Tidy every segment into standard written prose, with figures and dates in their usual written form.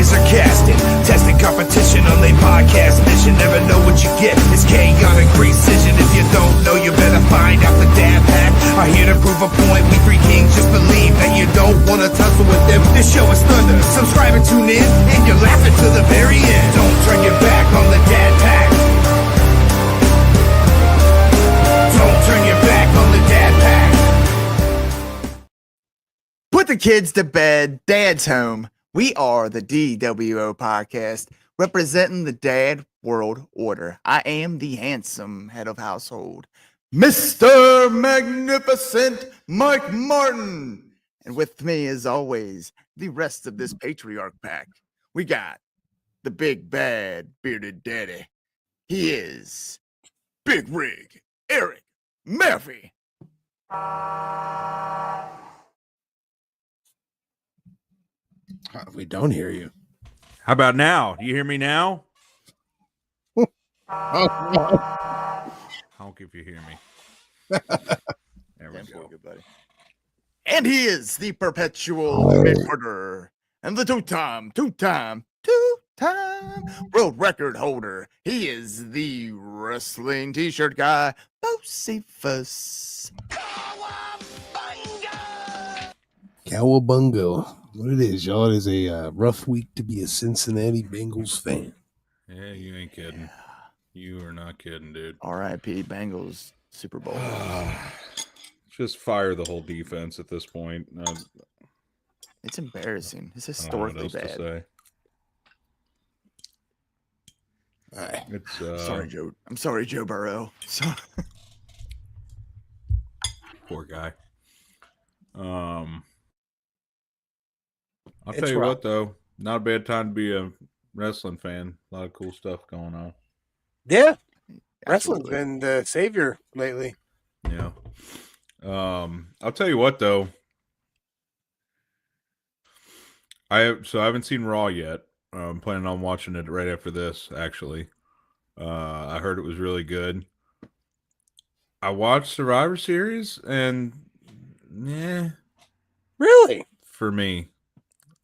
always sarcastic, testing competition on their podcast mission. Never know what you get, it's chaotic precision. If you don't know, you better find out. The Dad Pack are here to prove a point. We three kings just believe that you don't want to tussle with them. This show is thunder, subscribe and tune in, and you're laughing to the very end. Don't turn your back on the Dad Pack. Don't turn your back on the Dad Pack. Put the kids to bed, Dad's home. We are the dWo podcast, representing the Dad World Order. I am the handsome head of household, Mr. Magnificent Mike Martin. And with me, as always, the rest of this patriarch pack. We got the big bad bearded daddy. He is Big Rig Eric Murphy. We don't hear you. How about now? Do you hear me now? Honk if you hear me. There we go. Good, buddy. And he is the perpetual recorder and the two-time world record holder. He is the wrestling t-shirt guy, Bocephus. Cowabunga. What it is, y'all, it is a rough week to be a Cincinnati Bengals fan. Yeah, you ain't kidding. You are not kidding, dude. R.I.P. Bengals Super Bowl. Just fire the whole defense at this point. It's embarrassing. It's historically bad. All right. It's sorry, Joe. I'm sorry, Joe Burrow. Poor guy. I'll tell you what, though, not a bad time to be a wrestling fan. A lot of cool stuff going on. Yeah. Wrestling's been the savior lately. Yeah. I'll tell you what, though. I haven't seen Raw yet. I'm planning on watching it right after this, actually. I heard it was really good. I watched Survivor Series, and Really? For me.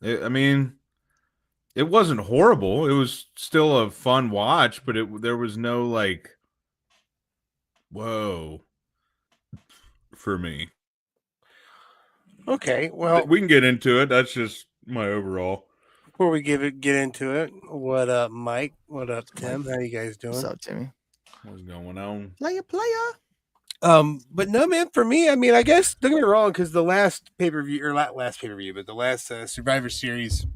It wasn't horrible. It was still a fun watch, but there was no, like, whoa, for me. Okay, well, we can get into it. That's just my overall. Before we get into it, what up, Mike? What up, Tim? How you guys doing? What's up, Timmy? What's going on? Player. But no, man, for me, I guess, don't get me wrong, because the last pay-per-view, or not last pay-per-view, but the last Survivor Series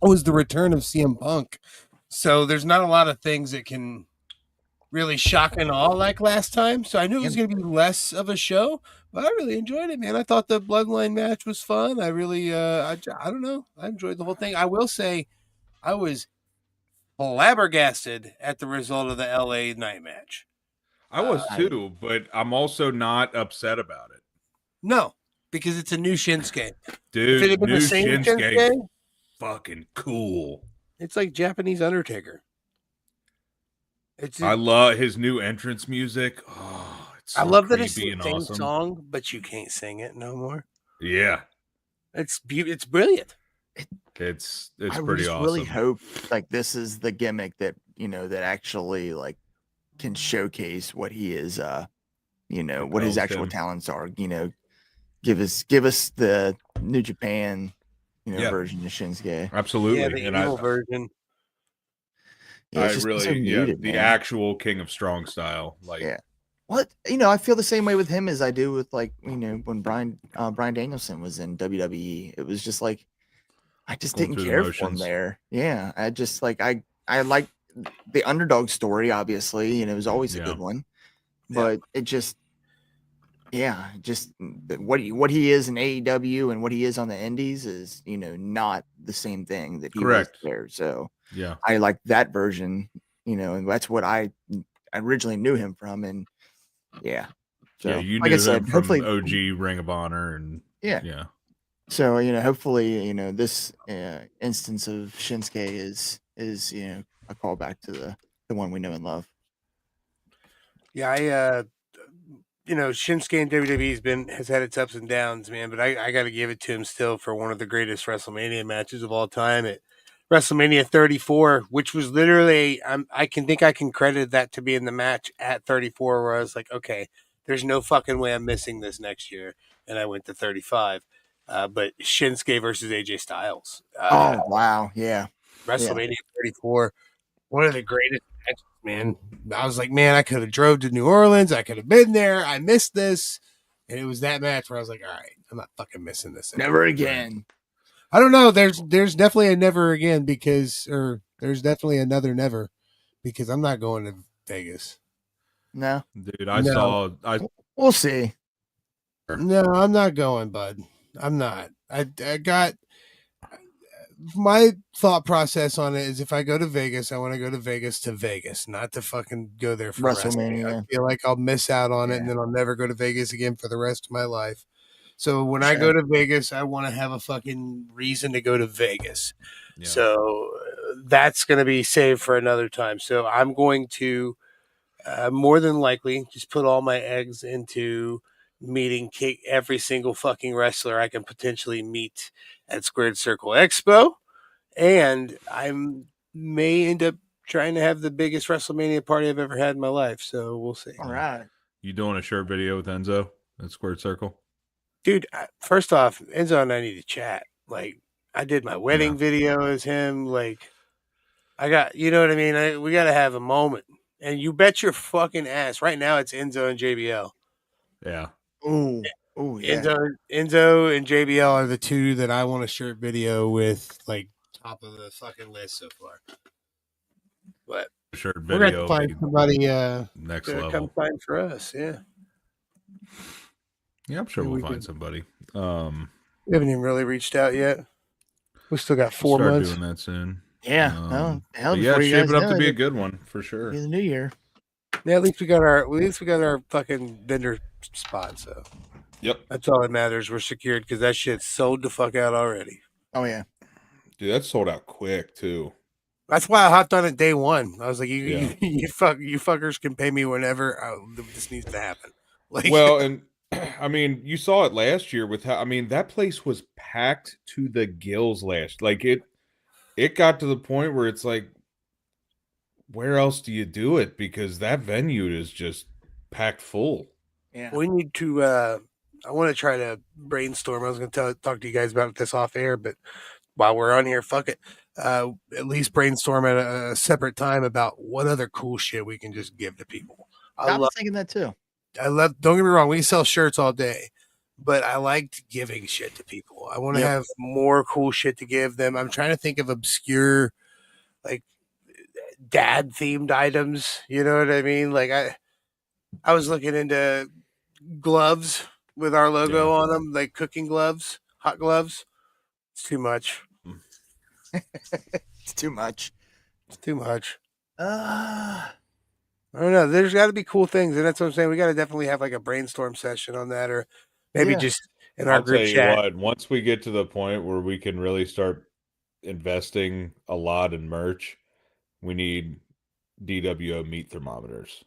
was the return of CM Punk. So there's not a lot of things that can really shock and awe like last time. So I knew it was going to be less of a show, but I really enjoyed it, man. I thought the Bloodline match was fun. I really, I don't know. I enjoyed the whole thing. I will say I was flabbergasted at the result of the LA night match. I was too, but I'm also not upset about it. No, because it's a new Shinsuke. Dude, if it had been new the same Shinsuke, fucking cool. It's like Japanese Undertaker. I love his new entrance music. Oh, it's so I love that it's the same awesome song, but you can't sing it no more. Yeah, it's brilliant. It's I pretty just awesome. Really hope like this is the gimmick that that actually like can showcase what he is. What his actual talents are. Give us the New Japan version of Shinsuke. Absolutely. Yeah, the evil version. Yeah, I really, the actual King of Strong style. Like, yeah. What I feel the same way with him as I do with like when Bryan Danielson was in WWE. It was just like I just didn't care for him there. Yeah, I just like I like the underdog story. Obviously, it was always a good one, but it just. Yeah, just what he is in AEW and what he is on the Indies is, not the same thing that he was there. So yeah, I like that version, and that's what I originally knew him from. And yeah, so you like knew I said, him from hopefully OG Ring of Honor and yeah. So hopefully this instance of Shinsuke is a callback to the one we know and love. Yeah, Shinsuke in WWE has had its ups and downs, man. But I got to give it to him still for one of the greatest WrestleMania matches of all time. It WrestleMania 34, which was literally, I can credit that to being the match at 34, where I was like, okay, there's no fucking way I'm missing this next year, and I went to 35. But Shinsuke versus AJ Styles, Oh wow, yeah, yeah. WrestleMania 34, one of the greatest matches, man. I was like, man, I could have drove to New Orleans, I could have been there. I missed this, and it was that match where I was like, all right, I'm not fucking missing this anymore. Never again. I don't know. There's definitely a never again or there's definitely another never because I'm not going to Vegas. No, Dude, we'll see. No, I'm not going, bud. I'm not. I got my thought process on it is if I go to Vegas, I want to go to Vegas, not to fucking go there for wrestling. WrestleMania. I feel like I'll miss out on it, Yeah. and then I'll never go to Vegas again for the rest of my life. So when I Sure. go to Vegas, I want to have a fucking reason to go to Vegas. Yeah. So that's going to be saved for another time. So I'm going to more than likely just put all my eggs into meeting every single fucking wrestler I can potentially meet at Squared Circle Expo. And I may end up trying to have the biggest WrestleMania party I've ever had in my life. So we'll see. All right. You doing a shirt video with Enzo at Squared Circle? Dude, first off, Enzo and I need to chat. Like, I did my wedding video as him. Like, I got, you know what I mean? We got to have a moment. And you bet your fucking ass. Right now, it's Enzo and JBL. Yeah. Ooh, yeah. Enzo and JBL are the two that I want a shirt video with, like, top of the fucking list so far. But Shirt we're going to find somebody next to level. come find for us. Yeah. Yeah, I'm sure we'll find somebody. We haven't even really reached out yet. We still got 4 start months. doing that soon. Yeah. Hell, yeah, it's shaping up to be a good one for sure. In the new year. Yeah, at least we got our fucking vendor spot. So Yep, that's all that matters. We're secured because that shit's sold the fuck out already. Oh yeah, dude, that sold out quick too. That's why I hopped on it day one. I was like, you fuckers can pay me whenever. This needs to happen. Like, Well, and I mean, you saw it last year with how that place was packed to the gills last. Like it got to the point where it's like, where else do you do it? Because that venue is just packed full. yeah. we need to. I want to try to brainstorm. I was going to talk to you guys about this off air, but while we're on here, fuck it. At least brainstorm at a separate time about what other cool shit we can just give to people. I was thinking that too. Don't get me wrong, we sell shirts all day, but I liked giving shit to people. I want to have more cool shit to give them. I'm trying to think of obscure, like, dad themed items. You know what I mean? Like, I was looking into gloves with our logo on them, like cooking gloves, hot gloves. It's too much. It's too much. It's too much. I don't know. There's got to be cool things, and that's what I'm saying. We got to definitely have like a brainstorm session on that, or maybe just in our group chat. Once we get to the point where we can really start investing a lot in merch, we need dWo meat thermometers.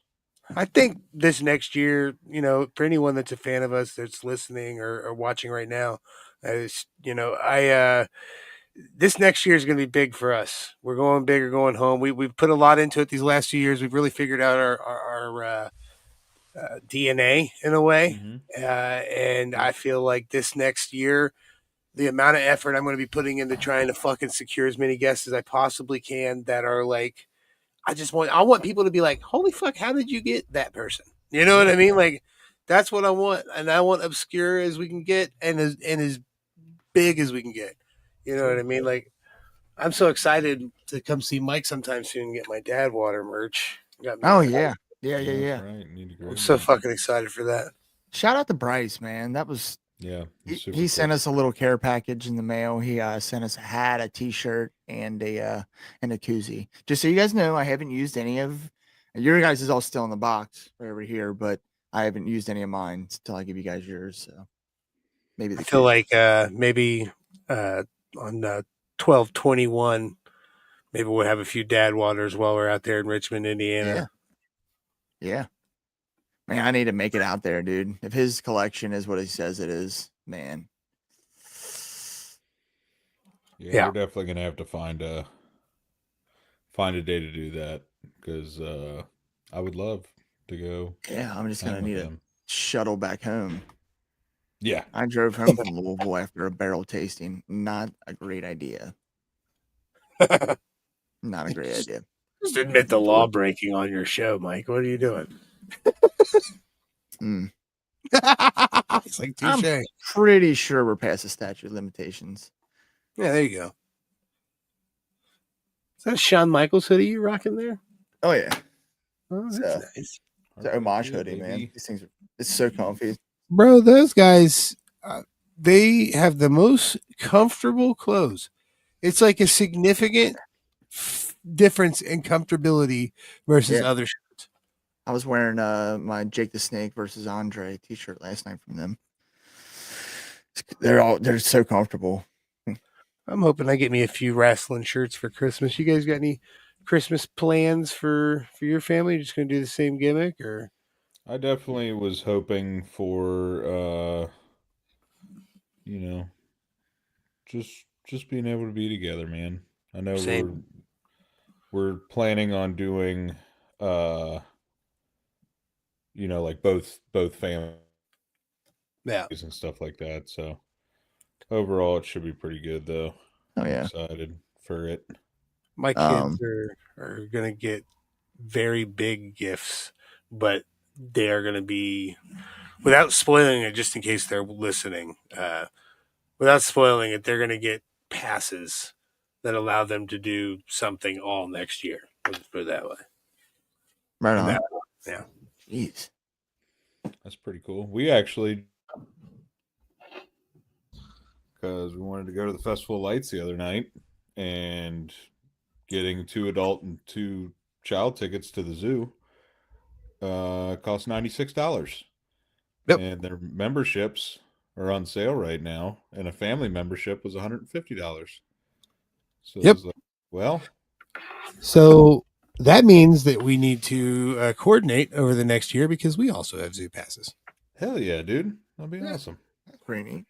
I think this next year, for anyone that's a fan of us that's listening or watching right now, this next year is going to be big for us. We're going big or going home. We've put a lot into it these last 2 years. We've really figured out our DNA in a way. And I feel like this next year, the amount of effort I'm going to be putting into trying to fucking secure as many guests as I possibly can that are like, I want people to be like, holy fuck, how did you get that person? You know what I mean? Like, that's what I want. And I want obscure as we can get and as big as we can get. You know what I mean? Like, I'm so excited to come see Mike sometime soon and get my dad water merch. Oh yeah. Yeah. Right. I'm so fucking excited for that. Shout out to Bryce, man. That was he sent us a little care package in the mail. He sent us a hat, a t-shirt, and a koozie. Just so you guys know, I haven't used any of your guys is all still in the box right over here, but I haven't used any of mine until I give you guys yours. So maybe I feel like maybe on 12/21, maybe we'll have a few dad waters while we're out there in Richmond, Indiana. Yeah. Man, I need to make it out there, dude. If his collection is what he says it is, man. Yeah. we're definitely gonna have to find a day to do that because I would love to go Yeah, I'm just hang gonna with need a them. shuttle back home. Yeah, I drove home from Louisville after a barrel tasting. Not a great idea. Not a great idea. Just admit the law breaking on your show, Mike. What are you doing? Mm. It's like I'm touche. pretty sure we're past the statute of limitations. Yeah, there you go. Is that a Shawn Michaels hoodie you rocking there? Oh yeah, Oh, it's that's a, nice. it's a homage hoodie, man. These things it's so comfy. Bro, those guys, they have the most comfortable clothes. It's like a significant difference in comfortability versus Yeah. other shirts. I was wearing my Jake the Snake versus Andre t-shirt last night from them. They're so comfortable. I'm hoping I get me a few wrestling shirts for Christmas. You guys got any Christmas plans for your family? Just gonna do the same gimmick, or I definitely was hoping for you know, just being able to be together, man. I know same? we're planning on doing like both families Yeah, and stuff like that. So overall it should be pretty good though. Oh I'm yeah. excited for it. my kids Um, are gonna get very big gifts, but they are gonna be, without spoiling it, just in case they're listening. Without spoiling it, they're gonna get passes that allow them to do something all next year. Let's put it that way. right And on. that, yeah. Jeez. That's pretty cool. We actually, because we wanted to go to the Festival of Lights the other night, and getting 2 adult and 2 child tickets to the zoo cost $96, Yep. and their memberships are on sale right now, and a family membership was $150. So Yep. I was like, well, So that means that we need to coordinate over the next year because we also have zoo passes. hell yeah, dude, that'd be awesome. That's pretty neat.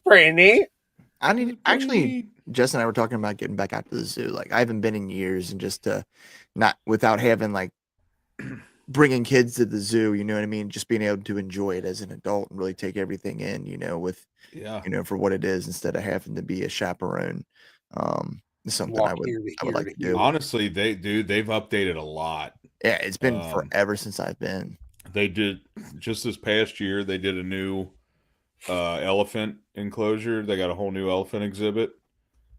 Pretty neat. I That's need pretty actually. neat. Jess and I were talking about getting back out to the zoo. Like I haven't been in years, and just not without having like bringing kids to the zoo. You know what I mean? Just being able to enjoy it as an adult and really take everything in. With Yeah, for what it is instead of having to be a chaperone. Is something Walk I would here to I would here like to to here. do. honestly, they've updated a lot. Yeah, it's been Um, forever since I've been. They did just this past year. They did a new elephant enclosure. They got a whole new elephant exhibit.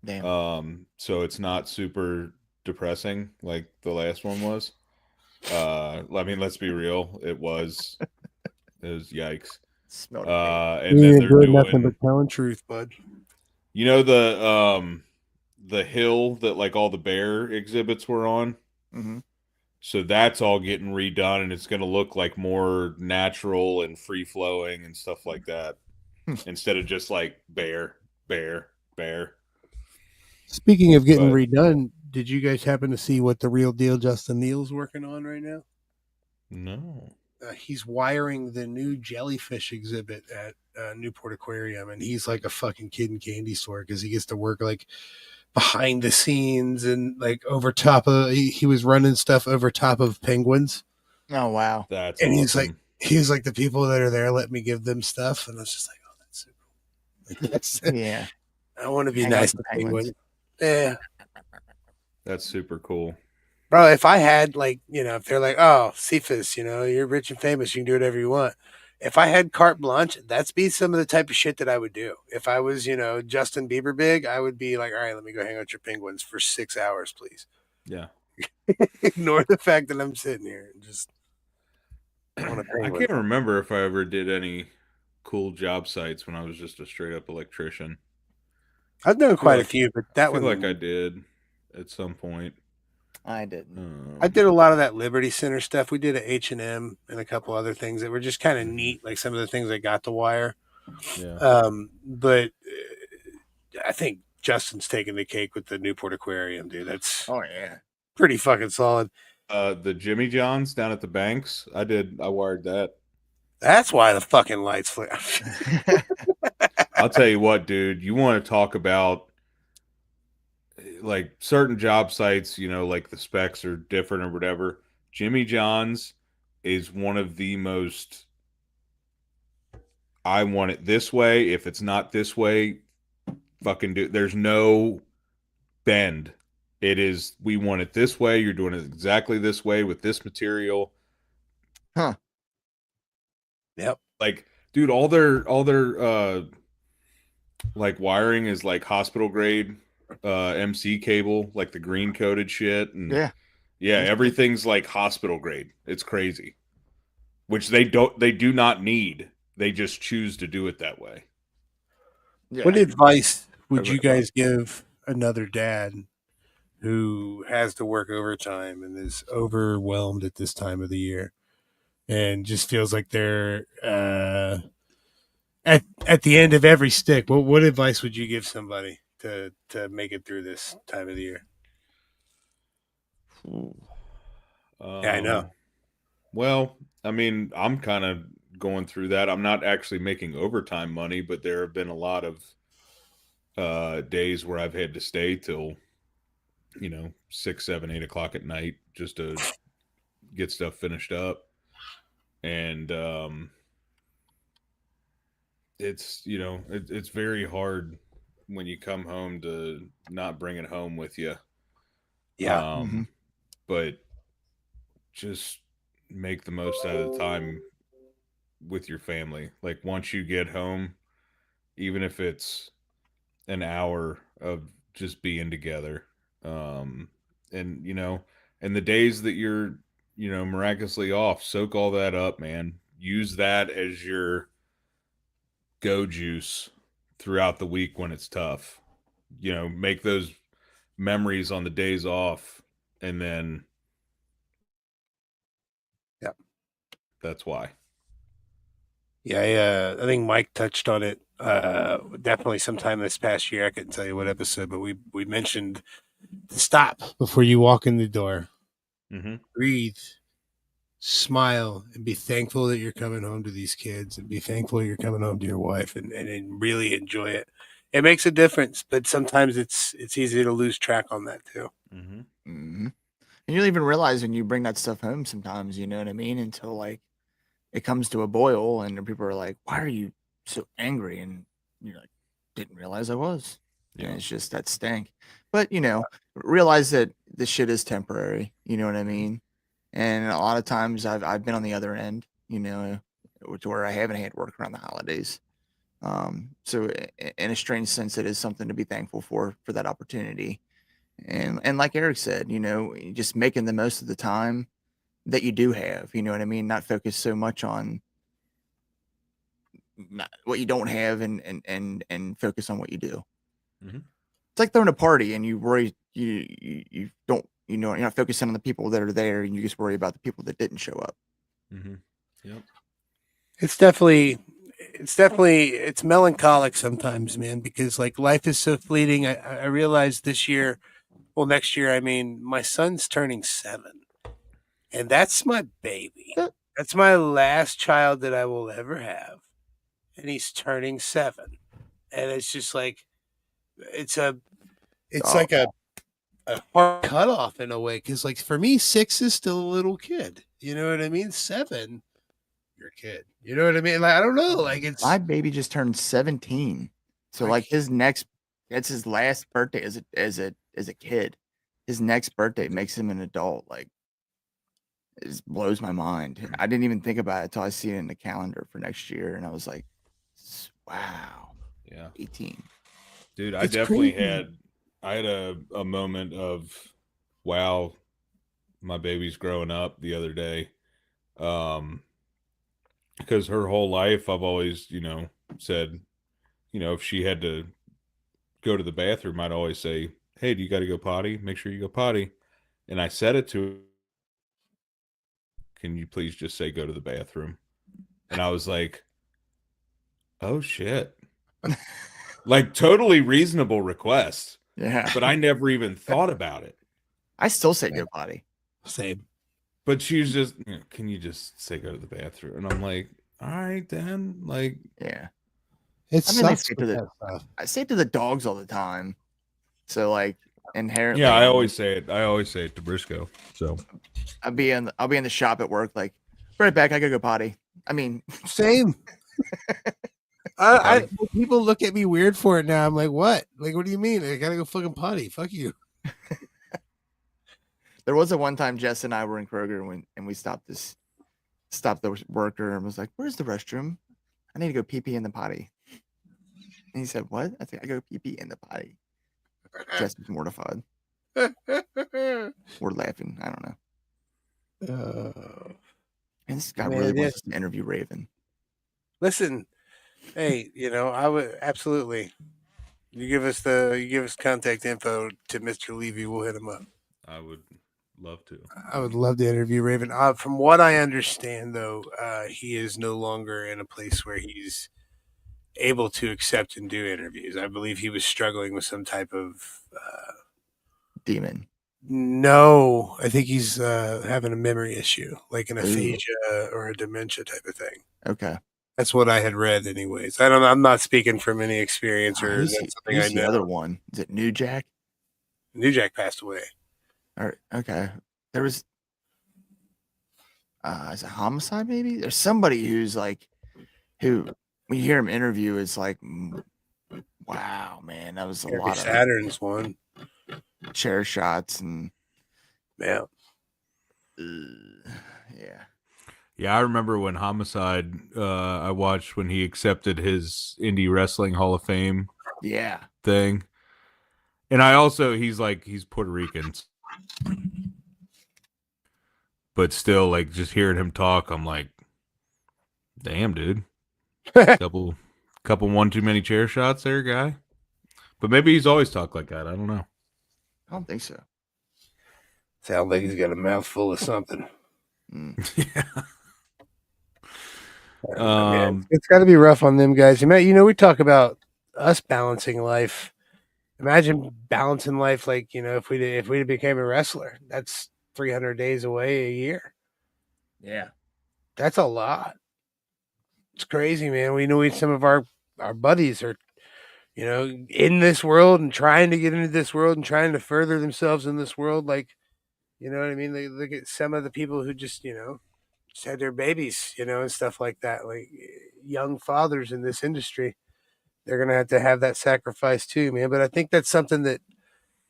Damn. So it's not super depressing like the last one was. I mean, let's be real. It was yikes. Smelled it bad. And then they're doing, telling truth, bud. the hill that like all the bear exhibits were on. Mm-hmm. So that's all getting redone, and it's going to look like more natural and free flowing and stuff like that, instead of just like bear, bear, bear. Speaking of getting But- redone, did you guys happen to see what the real deal Justin Neal's working on right now? No. He's wiring the new jellyfish exhibit at Newport Aquarium, and he's like a fucking kid in candy store because he gets to work like behind the scenes and like over top of. He was running stuff over top of penguins, Oh wow. That's and awesome. he's like the people that are there let me give them stuff, and I was just like, oh, that's super. Like, that's, Yeah. I want to be Hang out nice with to penguins. penguins. Yeah. That's super cool. Bro, if I had like, if they're like, oh, Cephas, you're rich and famous, you can do whatever you want. If I had carte blanche, that's be some of the type of shit that I would do. If I was, Justin Bieber big, I would be like, all right, let me go hang out with your penguins for 6 hours, please. Yeah. Ignore the fact that I'm sitting here and just want a I penguin. can't remember if I ever did any cool job sites when I was just a straight up electrician. I've done quite a like- few, but I that feel one like I did at some point. I didn't. I did a lot of that Liberty Center stuff. We did at H&M and a couple other things that were just kind of neat, like some of the things I got to wire. Yeah. But I think Justin's taking the cake with the Newport Aquarium, dude. That's Oh yeah. pretty fucking solid. The Jimmy John's down at the Banks, I wired that. That's why the fucking lights flare. I'll tell you what, dude, you want to talk about like certain job sites, you know, like the specs are different or whatever. Jimmy John's is one of the most, I want it this way. If it's not this way, fucking do. There's no bend. It is, we want it this way. You're doing it exactly this way with this material. Huh. Yep. Like, dude, all their like wiring is like hospital grade MC cable, like the green coated shit, and Yeah. yeah, everything's like hospital grade. It's crazy. Which they do not need. They just choose to do it that way. Yeah. What advice would Over you and above. guys give another dad who has to work overtime and is overwhelmed at this time of the year and just feels like they're at the end of every stick? What advice would you give somebody to make it through this time of the year? Yeah, I know. Well, I mean, I'm kind of going through that. I'm not actually making overtime money, but there have been a lot of days where I've had to stay till, you know, 6, 7, 8 o'clock at night just to get stuff finished up. And it's, you know, it's very hard when you come home to not bring it home with you. Yeah. But just make the most out of the time with your family. Like once you get home, even if it's an hour of just being together, and you know, and the days that you're, you know, miraculously off, soak all that up, man. Use that as your go juice throughout the week when it's tough. You know, make those memories on the days off, and then Yep. that's why. Yeah, I think Mike touched on it definitely sometime this past year. I couldn't tell you what episode, but we mentioned to stop before you walk in the door, Mm-hmm. breathe, smile, and be thankful that you're coming home to these kids, and be thankful you're coming home to your wife, and really enjoy it. It makes a difference, but sometimes it's easy to lose track on that too. Mm-hmm. And you don't even realize when you bring that stuff home sometimes, you know what I mean? Until like it comes to a boil and people are like, why are you so angry? And you're like, didn't realize I was. And Yeah. it's just that stink. But, you know, realize that this shit is temporary. You know what I mean? And a lot of times I've been on the other end, you know, to where I haven't had work around the holidays. So in a strange sense, it is something to be thankful for that opportunity. And like Eric said, you know, just making the most of the time that you do have, you know what I mean? Not focus so much on what you don't have and focus on what you do. Mm-hmm. It's like throwing a party and you worry you don't, you know, you're not focusing on the people that are there and you just worry about the people that didn't show up. Mm-hmm. Yep. It's definitely it's melancholic sometimes, man, because like life is so fleeting. I realized this year, well, next year, I mean, my son's turning 7, and that's my baby. That's my last child that I will ever have, and he's turning 7, and it's just like it's like a hard cutoff in a way, because like for me, 6 is still a little kid. You know what I mean? 7, you're a kid. You know what I mean? Like I don't know. Like it's My baby just turned 17. So like that's his last birthday as a kid. His next birthday makes him an adult. Like it just blows my mind. I didn't even think about it until I see it in the calendar for next year and I was like, wow. Yeah. 18. Dude, I It's definitely crazy. had a moment of wow, my baby's growing up the other day. Because her whole life I've always, you know, said, you know, if she had to go to the bathroom, I'd always say, "Hey, do you got to go potty? Make sure you go potty." And I said it to her, "Can you please just say go to the bathroom?" And I was like, "Oh shit." Like totally reasonable request, Yeah. but I never even thought about it. I still say go potty. Same. But she was just, you know, "Can you just say go to the bathroom?" And I'm like, "All right, then." Like, Yeah. It I mean, sucks with that stuff. I say it to the dogs all the time. So like inherently. Yeah, I always say it. I always say it to Briscoe. So I'll be in the shop at work, like, right back. I gotta go potty. I mean, Same. Potty? People look at me weird for it now. I'm like, what? Like, what do you mean? I gotta go fucking potty. Fuck you. there was a one time Jess and I were in Kroger and we stopped the worker and was like, "Where's the restroom? I need to go pee pee in the potty." And he said, "What?" I said, "I go pee pee in the potty." Jess was mortified. We're laughing. I don't know. And this guy Man, really yeah. wants us to interview Raven. Listen, hey, I would absolutely. You give us contact info to Mr. Levy, we'll hit him up. I would love to. I would love to interview Raven. From what I understand, though, he is no longer in a place where he's able to accept and do interviews. I believe he was struggling with some type of Demon. no. I think he's having a memory issue, like an Ooh. aphasia or a dementia type of thing. Okay. That's what I had read, anyways. I don't know. I'm not speaking from any experience or Who's that's something I the know. other one? Is it New Jack? New Jack passed away. Or okay. There was is it Homicide maybe? There's somebody who's like who when you hear him interview is like wow, man, that was a Eric lot Saturn's one. of chair shots and Yeah. yeah. Yeah, I remember when Homicide. I watched when he accepted his Indie Wrestling Hall of Fame Yeah. thing, and I also he's Puerto Rican, but still, like, just hearing him talk, I'm like, damn, dude, couple one too many chair shots there, guy. But maybe he's always talked like that. I don't know. I don't think so. Sounds like he's got a mouthful of something. Yeah. It's got to be rough on them guys. We talk about us balancing life. Imagine balancing life like if we became a wrestler. That's 300 days away a year. Yeah. That's a lot. It's crazy, man. We know some of our buddies are in this world and trying to get into this world and trying to further themselves in this world. Like, you know what I mean? They look at some of the people who just had their babies, and stuff like that. Like young fathers in this industry, they're gonna have to have that sacrifice too, man. But I think that's something that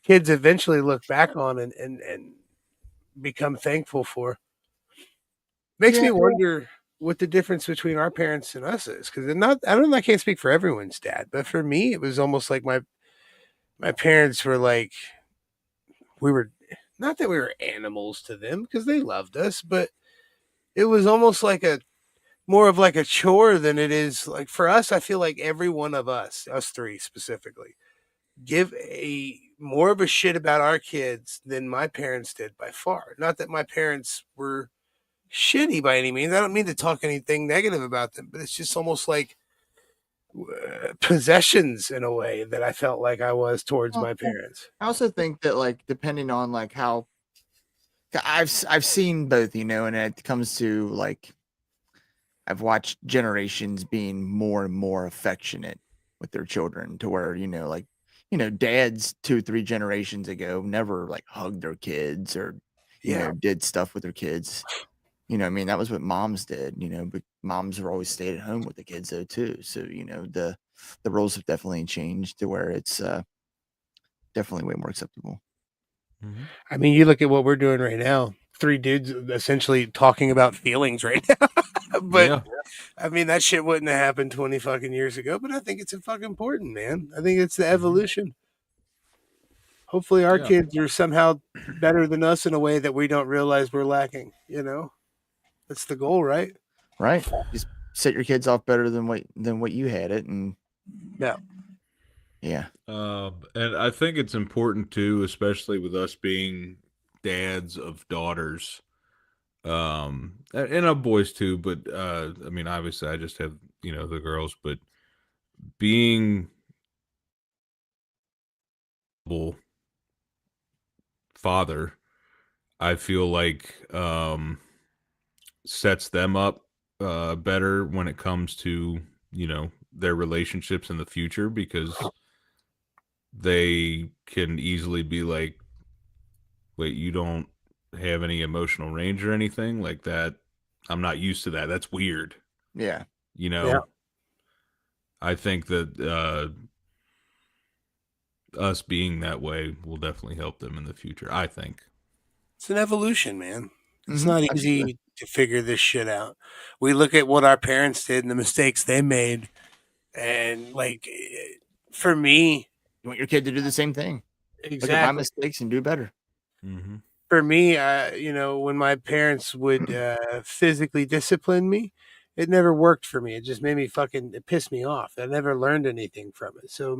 kids eventually look back on and become thankful for. Makes me wonder what the difference between our parents and us is, because I don't know, I can't speak for everyone's dad, but for me, it was almost like my parents were like, we were not that we were animals to them because they loved us, but it was almost like more of like a chore than it is like for us. I feel like every one of us three specifically, give a more of a shit about our kids than my parents did by far. Not that my parents were shitty by any means. I don't mean to talk anything negative about them, but it's just almost like possessions in a way that I felt like I was towards my parents. I also think that like depending on like how I've seen both, and it comes to like I've watched generations being more and more affectionate with their children to where, dads 2-3 generations ago never like hugged their kids or, did stuff with their kids. That was what moms did, but moms were always stayed at home with the kids though too. So, the roles have definitely changed to where it's definitely way more acceptable. Mm-hmm. I mean, you look at what we're doing right now. 3 dudes essentially talking about feelings right now. But yeah. I mean, that shit wouldn't have happened 20 fucking years ago, but I think it's fucking important, man. I think it's the evolution. Hopefully our kids are somehow better than us in a way that we don't realize we're lacking, That's the goal, right? Right. Just set your kids off better than what you had it. And yeah. And I think it's important too, especially with us being dads of daughters, and of boys too, but I mean, obviously I just have the girls, but being father, I feel like sets them up better when it comes to their relationships in the future, because they can easily be like, wait, you don't have any emotional range or anything like that? I'm not used to that. That's weird. Yeah. You Yeah. know, I think that us being that way will definitely help them in the future. I think. It's an evolution, man. It's Mhm. not Absolutely. easy to figure this shit out. We look at what our parents did and the mistakes they made, and like, for me, You want your kid to do the same thing. Look at my exactly. mistakes and do better. Mm-hmm. For me, when my parents would physically discipline me, it never worked for me. It just made me it pissed me off. I never learned anything from it. So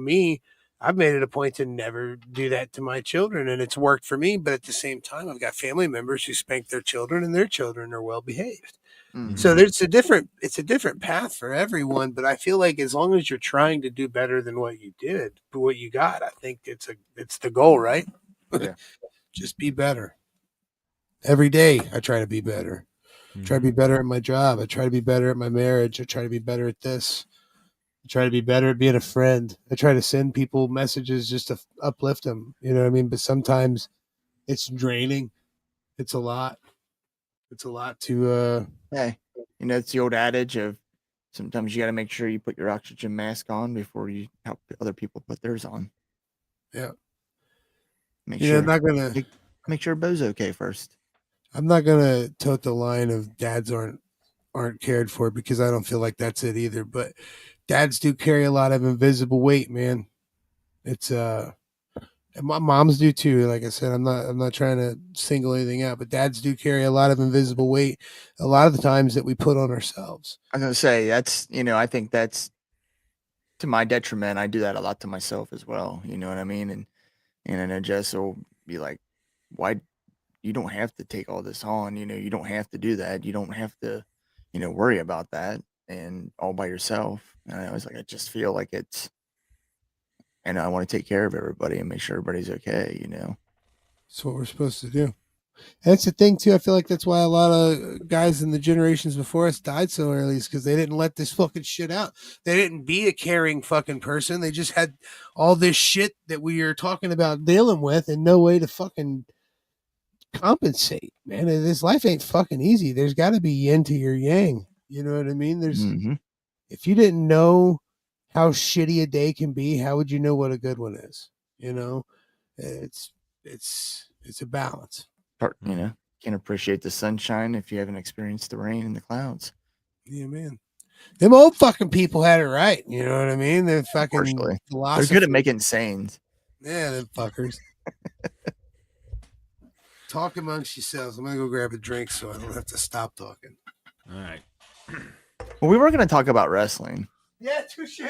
I've made it a point to never do that to my children, and it's worked for me. But at the same time, I've got family members who spank their children, and their children are well behaved. Mhm. So it's a different path for everyone. But I feel like as long as you're trying to do better than what you did, what you got, I think it's the goal, right? Yeah. Just be better. Every day I try to be better. Try to be better at my job. I try to be better at my marriage. I try to be better at this. I try to be better at being a friend. I try to send people messages just to uplift them. You know what I mean? But sometimes it's draining. It's a lot. It's a lot to Hey, it's the old adage of sometimes you got to make sure you put your oxygen mask on before you help other people put theirs on. yeah. Make You know, sure make sure Bo's okay first. I'm not gonna tote the line of dads aren't cared for, because I don't feel like that's it either. But dads do carry a lot of invisible weight, man. It's and my moms do too. Like I said, I'm not trying to single anything out, but dads do carry a lot of invisible weight a lot of the times that we put on ourselves. I'm gonna say that's I think that's to my detriment. I do that a lot to myself as well. You know what I mean? And I know Jess will be like, "Why you don't have to take all this on? You don't have to do that. You don't have to, worry about that and all by yourself." And I was like, I just feel like it's, and I want to take care of everybody and make sure everybody's okay. That's what we're supposed to do. That's the thing too. I feel like that's why a lot of guys in the generations before us died so early, is because they didn't let this fucking shit out. They didn't be a caring fucking person. They just had all this shit that we are talking about dealing with, and no way to fucking compensate. Man, this life ain't fucking easy. There's got to be yin to your yang. You know what I mean? Hmm. If you didn't know how shitty a day can be, how would you know what a good one is? You know, it's it's a balance. Part, can't appreciate the sunshine if you haven't experienced the rain and the clouds. Yeah, man. Them old fucking people had it right. You know what I mean? They're fucking Partially, they're good at philosophers. making sayings. Yeah, them fuckers. Talk amongst yourselves. I'm gonna go grab a drink so I don't have to stop talking. All right. Well, we were going to talk about wrestling. Yeah, touche.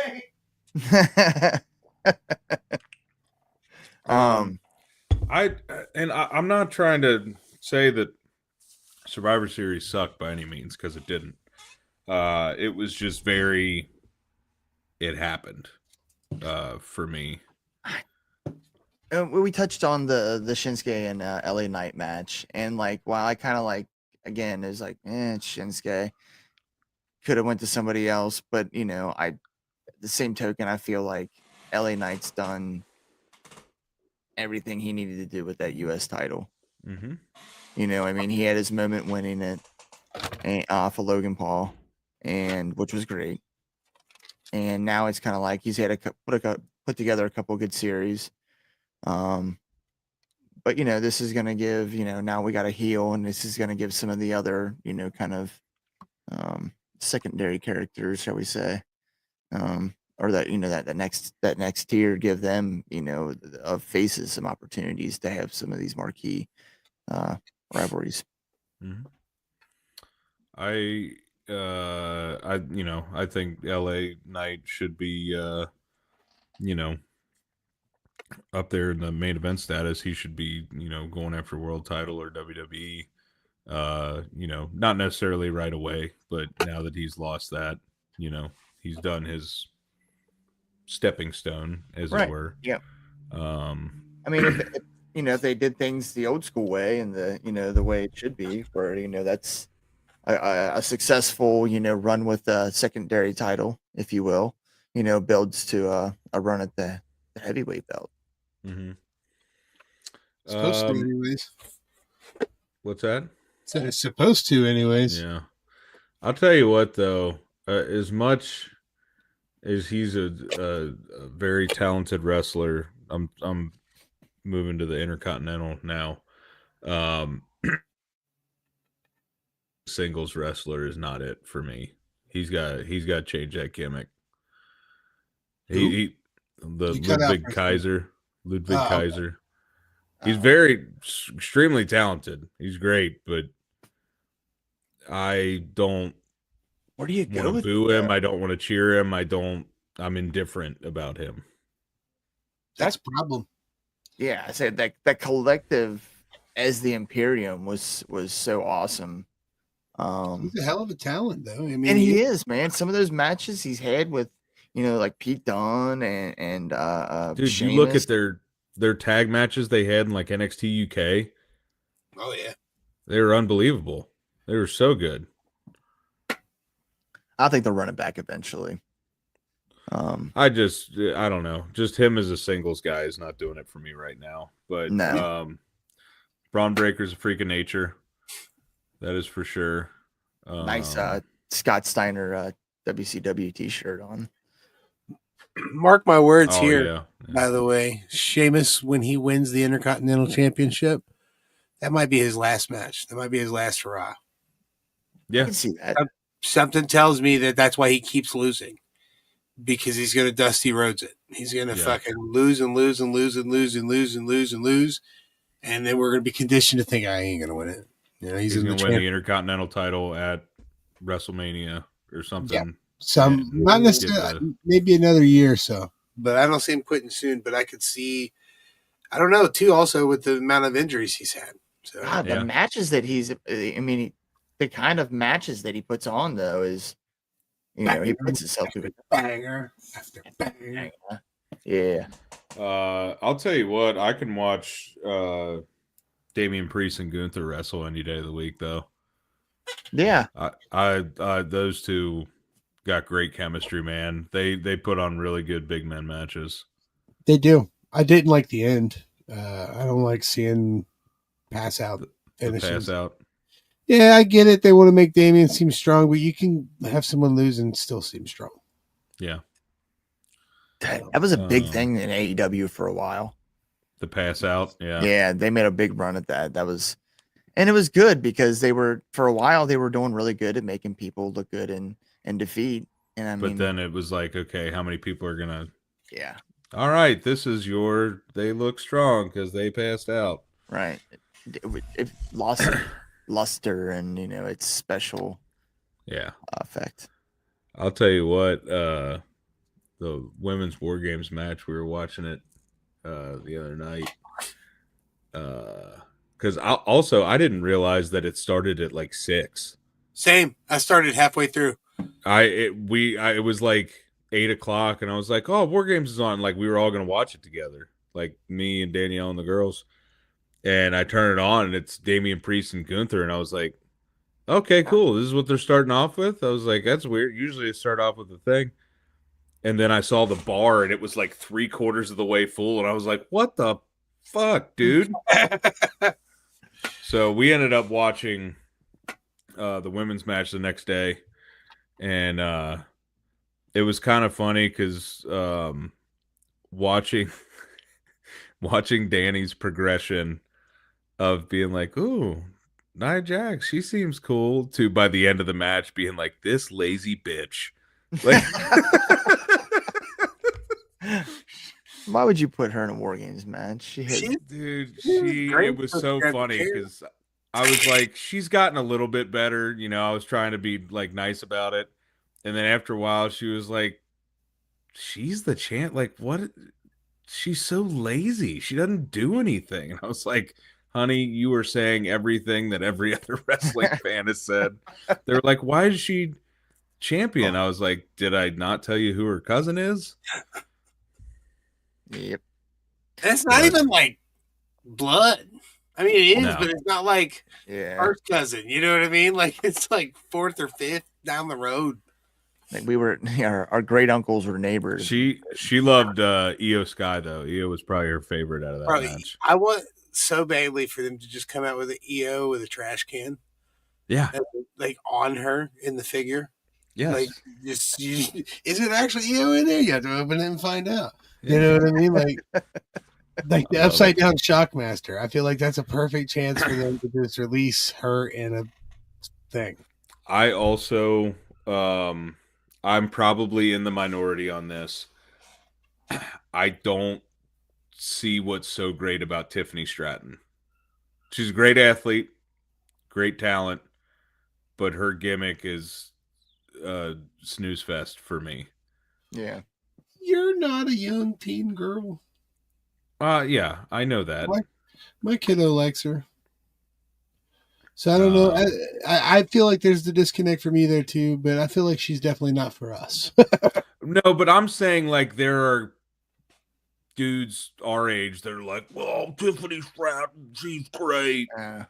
um, I'm not trying to say that Survivor Series sucked by any means, because it didn't. It was just it happened for me. we touched on the Shinsuke and LA Knight match, and like while I kind of like again is like it's Shinsuke, could have went to somebody else, but the same token I feel like LA Knight's done everything he needed to do with that U.S. title. Mm-hmm. I mean, he had his moment winning it off of Logan Paul, and which was great. And now it's kind of like he's had put together a couple good series. But this is gonna give now we got a heel, and this is gonna give some of the other kind of secondary characters, shall we say, or that that next tier, give them of faces some opportunities to have some of these marquee rivalries. Mm-hmm. I think LA Knight should be up there in the main event status. He should be going after world title or WWE. Not necessarily right away, but now that he's lost that, he's done his stepping stone, as Right. it were. Yeah. I mean, if they did things the old school way and the way it should be, where that's a successful run with a secondary title, if you will, builds to a run at the the heavyweight belt. Mm-hmm. Supposed to, anyways. What's that? So it's supposed to, anyways. Yeah. I'll tell you what, though, as much as he's a very talented wrestler, I'm moving to the Intercontinental now. Singles wrestler is not it for me. He's got to change that gimmick. He the You cut out Ludwig for a Kaiser. Ludwig Oh, okay. Kaiser. He's very extremely talented. He's great, but I don't Where do you want go to with boo it, him. though? I don't want to cheer him. I'm indifferent about him. That's a problem. Yeah, I said that collective as the Imperium was so awesome. He's a hell of a talent, though. I mean, And he is, man. Some of those matches he's had with, like Pete Dunne and Dude, you look Sheamus. at their tag matches they had in like NXT UK. Oh yeah, They were unbelievable. They were so good. I think they'll run it back eventually. I don't know. Just him as a singles guy is not doing it for me right now. But No. Braun Breaker's a freak of nature. That is for sure. Nice Scott Steiner WCW t-shirt on. mark my words Oh, here. yeah. By the way, Sheamus, when he wins the Intercontinental Championship, that might be his last match. That might be his last hurrah. I Yeah. can see that. Something tells me that that's why he keeps losing, because he's going to Dusty Rhodes it. He's going to fucking lose and lose and lose and lose and lose and lose and lose, and then we're going to be conditioned to think I ain't going to win it. You know, he's going to win champ- the Intercontinental title at WrestleMania or something. Not necessarily, maybe another year or so, but I don't see him quitting soon. But I could see, I don't know, too, also with the amount of injuries he's had. So God, the matches that the kind of matches that he puts on, though, is, he puts himself through banger after banger. Yeah. I'll tell you what, I can watch Damian Priest and Gunther wrestle any day of the week, though. Yeah. I those two got great chemistry, man. They put on really good big men matches. They do. I didn't like the end. I don't like seeing pass out finishes. Pass out. Yeah, I get it. They want to make Damian seem strong, but you can have someone lose and still seem strong. Yeah. That was a big thing in AEW for a while. The pass out. Yeah. Yeah, they made a big run at that. And it was good because for a while they were doing really good at making people look good in defeat. And but then it was like, okay, how many people are gonna? Yeah. All right, this is they look strong because they passed out. Right. It lost luster and its special effect. I'll tell you what, the women's War Games match, we were watching it the other night. Because I didn't realize that it started at like 6. Same. I started halfway through. It was like 8:00, and I was like, "Oh, War Games is on!" Like we were all gonna watch it together, like me and Danielle and the girls. And I turn it on, and it's Damian Priest and Gunther, and I was like, "Okay, cool. This is what they're starting off with." I was like, "That's weird. Usually they start off with a thing." And then I saw the bar, and it was like 3/4 of the way full, and I was like, "What the fuck, dude?" So we ended up watching the women's match the next day, and it was kind of funny because watching Danny's progression of being like, "Ooh, Nia Jax, she seems cool," to by the end of the match being like, "This lazy bitch." Like, why would you put her in a War Games match? It was so funny because I was like, she's gotten a little bit better. I was trying to be like nice about it. And then after a while, she was like, she's the champ. Like, what? She's so lazy. She doesn't do anything. And I was like, honey, you were saying everything that every other wrestling fan has said. They were like, why is she champion? I was like, did I not tell you who her cousin is? Yep. That's not even like blood. I mean, it is, No. but it's not like Yeah. first cousin. You know what I mean? Like it's like 4th or 5th down the road. Like we were, our great uncles were neighbors. She loved Io Sky though. Io was probably her favorite out of that Bro, match. I want so badly for them to just come out with an EO with a trash can, Yeah. and, like on her in the figure. Yes. Like, is it actually EO in there? You have to open it and find out. Yeah. You know what I mean? Like I the love upside it. down Shockmaster. I feel like that's a perfect chance for them to just release her in a thing. I also, I'm probably in the minority on this. I don't see what's so great about Tiffany Stratton. She's a great athlete, great talent, but her gimmick is snooze fest for me. Yeah. You're not a young teen girl. Yeah, I know that. My kiddo likes her. So I don't know. I feel like there's the disconnect for me there too, but I feel like she's definitely not for us. No, but I'm saying like there are dudes our age that are like, well, Tiffany Stratton, she's great. Yeah,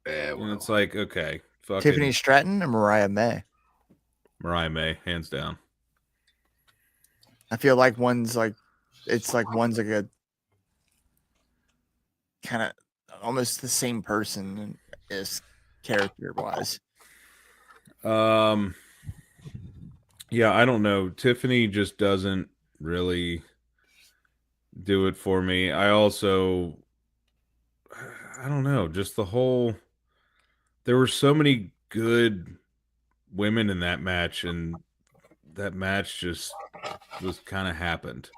And it's like, okay, fucking Tiffany Stratton or Mariah May. Mariah May, hands down. I feel like one's like one's like a kind of almost the same person as character wise. Yeah, I don't know. Tiffany just doesn't really do it for me. I don't know, just the whole, there were so many good women in that match, and that match just was kind of happened.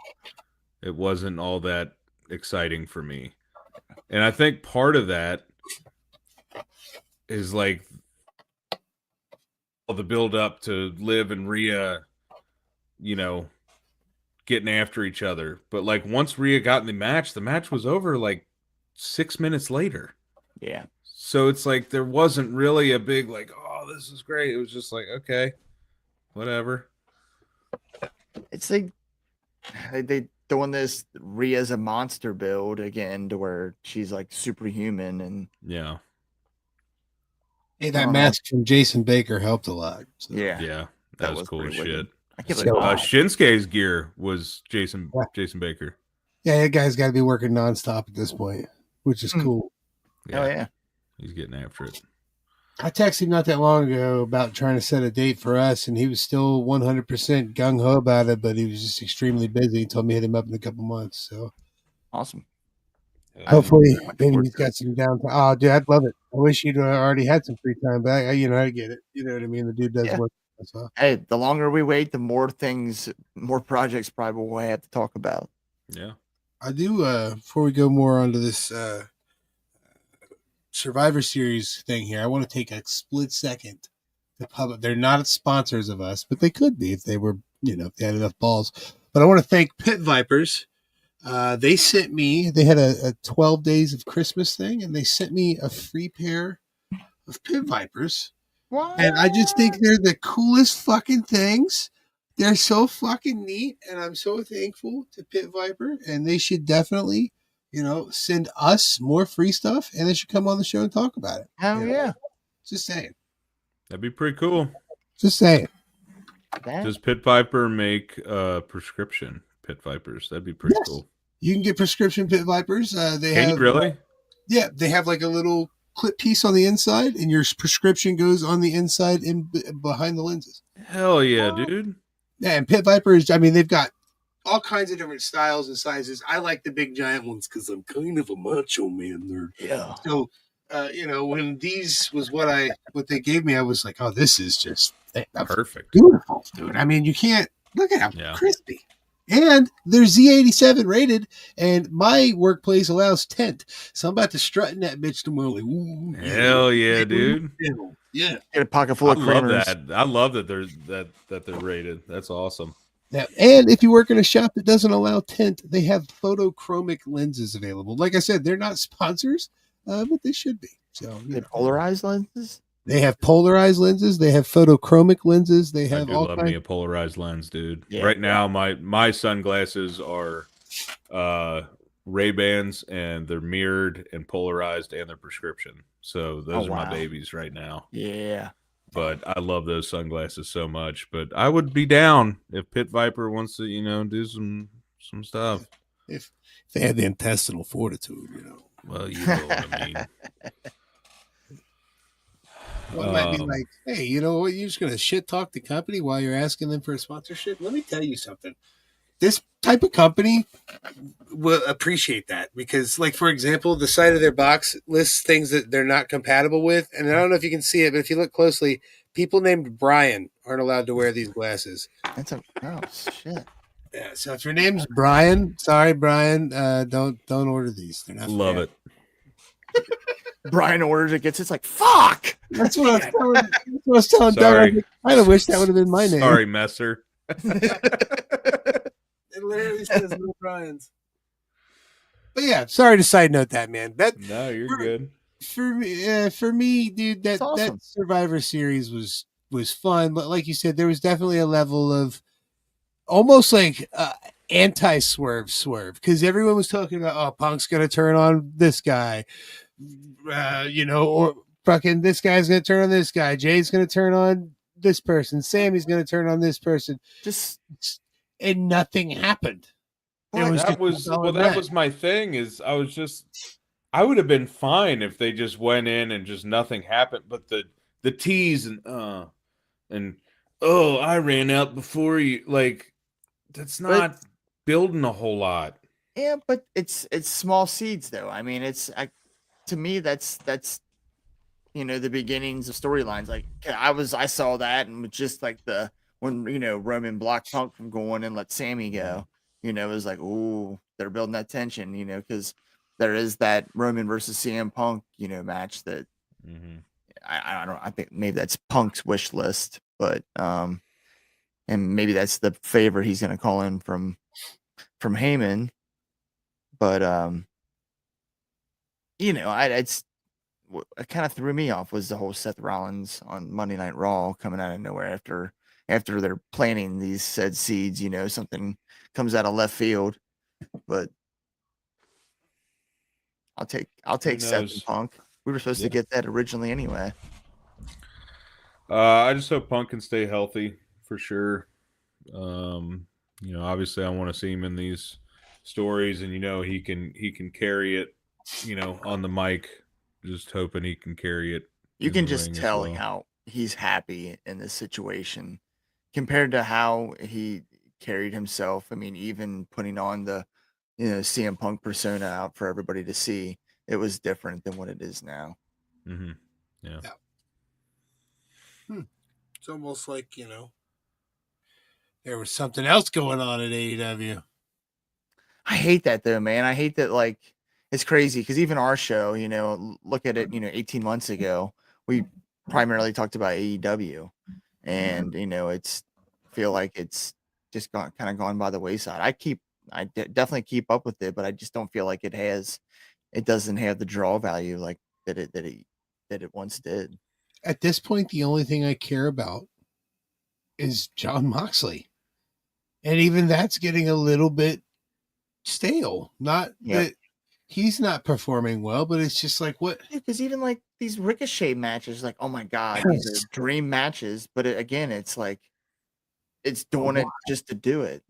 It wasn't all that exciting for me. And I think part of that is like all the build up to Liv and Rhea, getting after each other. But like once Rhea got in the match was over like 6 minutes later. Yeah. So it's like there wasn't really a big like, oh, this is great. It was just like, okay, whatever. It's like they doing this Rhea's a monster build again to where she's like superhuman and Yeah. Hey, that mask from Jason Baker helped a lot. So. Yeah. That was cool as shit. wicked. I can't So, believe Shinsuke's gear was Jason Baker. Yeah, that guy's got to be working nonstop at this point, which is cool. Oh yeah. He's getting after it. I texted him not that long ago about trying to set a date for us, and he was still 100% gung-ho about it, but he was just extremely busy. He told me to hit him up in a couple months. So Awesome. hopefully maybe he's got some downtime. Oh, dude, I'd love it. I wish you'd already had some free time, but I get it. You know what I mean? The dude does work. So. Hey, the longer we wait, the more projects probably we'll have to talk about. Yeah. I do, before we go more onto this Survivor Series thing here, I want to take a split second to public. They're not sponsors of us, but they could be if they were, if they had enough balls. But I want to thank Pit Vipers. They sent me, they had a 12 days of Christmas thing, and they sent me a free pair of Pit Vipers. What? And I just think they're the coolest fucking things. They're so fucking neat, and I'm so thankful to Pit Viper, and they should definitely, send us more free stuff, and they should come on the show and talk about it. Hell yeah. Just saying. That'd be pretty cool. Just saying. Does Pit Viper make prescription Pit Vipers? That'd be pretty cool. You can get prescription Pit Vipers. Can you really? Yeah, they have like a little clip piece on the inside, and your prescription goes on the inside and behind the lenses. Hell yeah, dude. Yeah, and Pit Vipers, they've got all kinds of different styles and sizes. I like the big giant ones because I'm kind of a macho man nerd. Yeah. So, when these was what they gave me, I was like, oh, this is just perfect. Beautiful, dude. I mean, you can't look at how crispy. And they're Z87 rated, and my workplace allows tent. So I'm about to strut in that bitch tomorrow. Like, ooh, hell yeah, dude. Yeah. Get a pocket full of creamers. I love that they're rated. That's awesome. Now, and if you work in a shop that doesn't allow tint, they have photochromic lenses available. Like I said, they're not sponsors, but they should be. So they polarized lenses? They have polarized lenses. They have photochromic lenses. They have I do love me a polarized lens, dude. Yeah, right now, my sunglasses are Ray-Bans, and they're mirrored and polarized, and they're prescription. So those are my babies right now. Yeah. but I love those sunglasses so much. But I would be down if Pit Viper wants to, do some stuff. If they had the intestinal fortitude, Well, you know what I mean. One might be like, hey, you know what? You're just going to shit talk the company while you're asking them for a sponsorship? Let me tell you something. This type of company will appreciate that because, like, for example, the side of their box lists things that they're not compatible with. And I don't know if you can see it, but if you look closely, people named Brian aren't allowed to wear these glasses. That's shit. Yeah, so if your name's Brian, sorry, Brian, don't order these. They're not Love it. Brian orders it, gets it's like fuck. That's what I was telling Doug. I kind of wish that would have been my name. Sorry, Messer. It literally says no Brian's. But yeah, sorry to side note that, man. No, you're good. For me, dude, that Survivor Series was fun, but like you said, there was definitely a level of almost like anti-swerve because everyone was talking about, oh, Punk's gonna turn on this guy, or fucking this guy's gonna turn on this guy, Jay's gonna turn on this person, Sammy's gonna turn on this person, and nothing happened. That was my thing. I would have been fine if they just went in and just nothing happened. But the tease and I ran out before you, like, that's not building a whole lot. Yeah, but it's small seeds though. I mean, to me that's the beginnings of storylines. Like I saw that and just like when Roman blocked Punk from going and let Sammy go. It was like, ooh, they're building that tension. Because there is that Roman versus CM Punk match that I think maybe that's Punk's wish list, but and maybe that's the favor he's going to call in from Heyman. But it kind of threw me off was the whole Seth Rollins on Monday Night Raw coming out of nowhere after they're planting these said seeds. Something comes out of left field, but I'll take Seth and Punk. We were supposed to get that originally anyway. I just hope Punk can stay healthy for sure. Obviously I want to see him in these stories, and he can carry it, on the mic. Just hoping he can carry it. You can just tell how he's happy in this situation compared to how he carried himself. I mean, even putting on the CM Punk persona out for everybody to see, it was different than what it is now. Mm-hmm. Yeah. It's almost like there was something else going on at AEW. I hate that though, man. I hate that. Like, it's crazy because even our show, look at it, 18 months ago, we primarily talked about AEW, and feel like it's just kind of gone by the wayside. I definitely keep up with it, but I just don't feel like it doesn't have the draw value like that it once did. At this point, the only thing I care about is Jon Moxley, and even that's getting a little bit stale. Not that he's not performing well, but it's just like what? Because even like these Ricochet matches, like, oh my god, these are dream matches. But again, it's like it's doing it just to do it.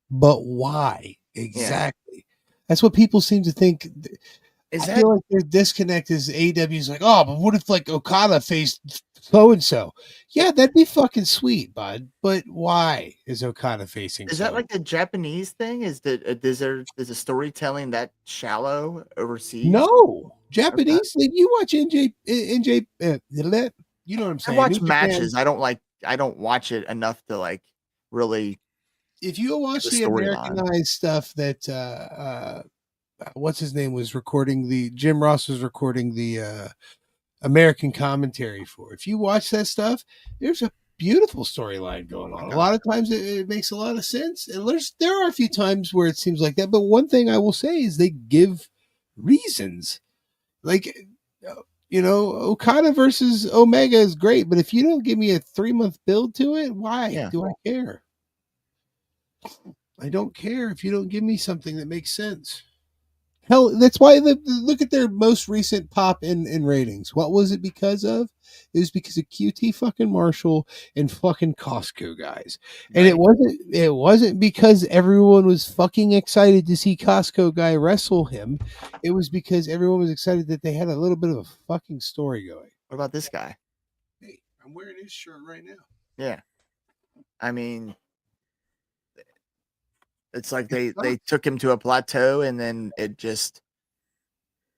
But why exactly? Yeah. That's what people seem to think. I feel like their disconnect is AEW's like, oh, but what if like Okada faced so and so? Yeah, that'd be fucking sweet, bud. But why is Okada facing? Is that like the Japanese thing? Is the storytelling that shallow overseas? No, Japanese. Okay. Like you watch NJ, you know what I'm saying? I watch matches. I don't watch it enough to like really. If you watch the Americanized stuff that what's his name was recording Jim Ross was recording the American commentary for. If you watch that stuff, there's a beautiful storyline going on. A lot of times it makes a lot of sense. And there are a few times where it seems like that. But one thing I will say is they give reasons. Like, Okada versus Omega is great. But if you don't give me a 3-month build to it, why do I care? I don't care if you don't give me something that makes sense. Hell, that's why look at their most recent pop in ratings. What was it because of? It was because of QT fucking Marshall and fucking Costco guys. And Right. it wasn't because everyone was fucking excited to see Costco guy wrestle him. It was because everyone was excited that they had a little bit of a fucking story going. What about this guy? Hey, I'm wearing his shirt right now. Yeah. I mean, it's like they took him to a plateau and then it just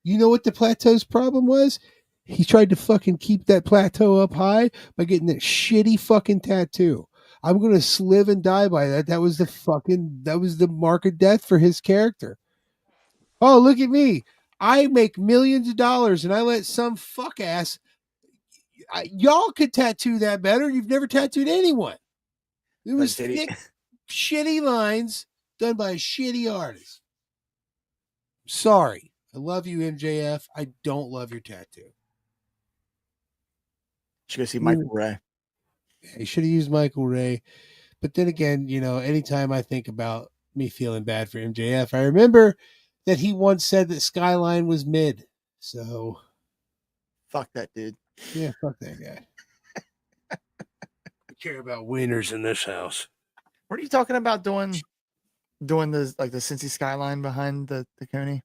You know what the plateau's problem was? He tried to fucking keep that plateau up high by getting that shitty fucking tattoo. I'm gonna live and die by that. That was the mark of death for his character. Oh, look at me. I make millions of dollars and I let some fuck ass y'all could tattoo that better. You've never tattooed anyone. It was did he- thick, shitty lines done by a shitty artist. Sorry. I love you, MJF. I don't love your tattoo. should go see Michael Ray. He should have used Michael Ray. But then again, anytime I think about me feeling bad for MJF, I remember that he once said that Skyline was mid. So, Fuck that dude. yeah, fuck that guy. I care about winners in this house. What are you talking about doing the like the Cincy skyline behind the Coney?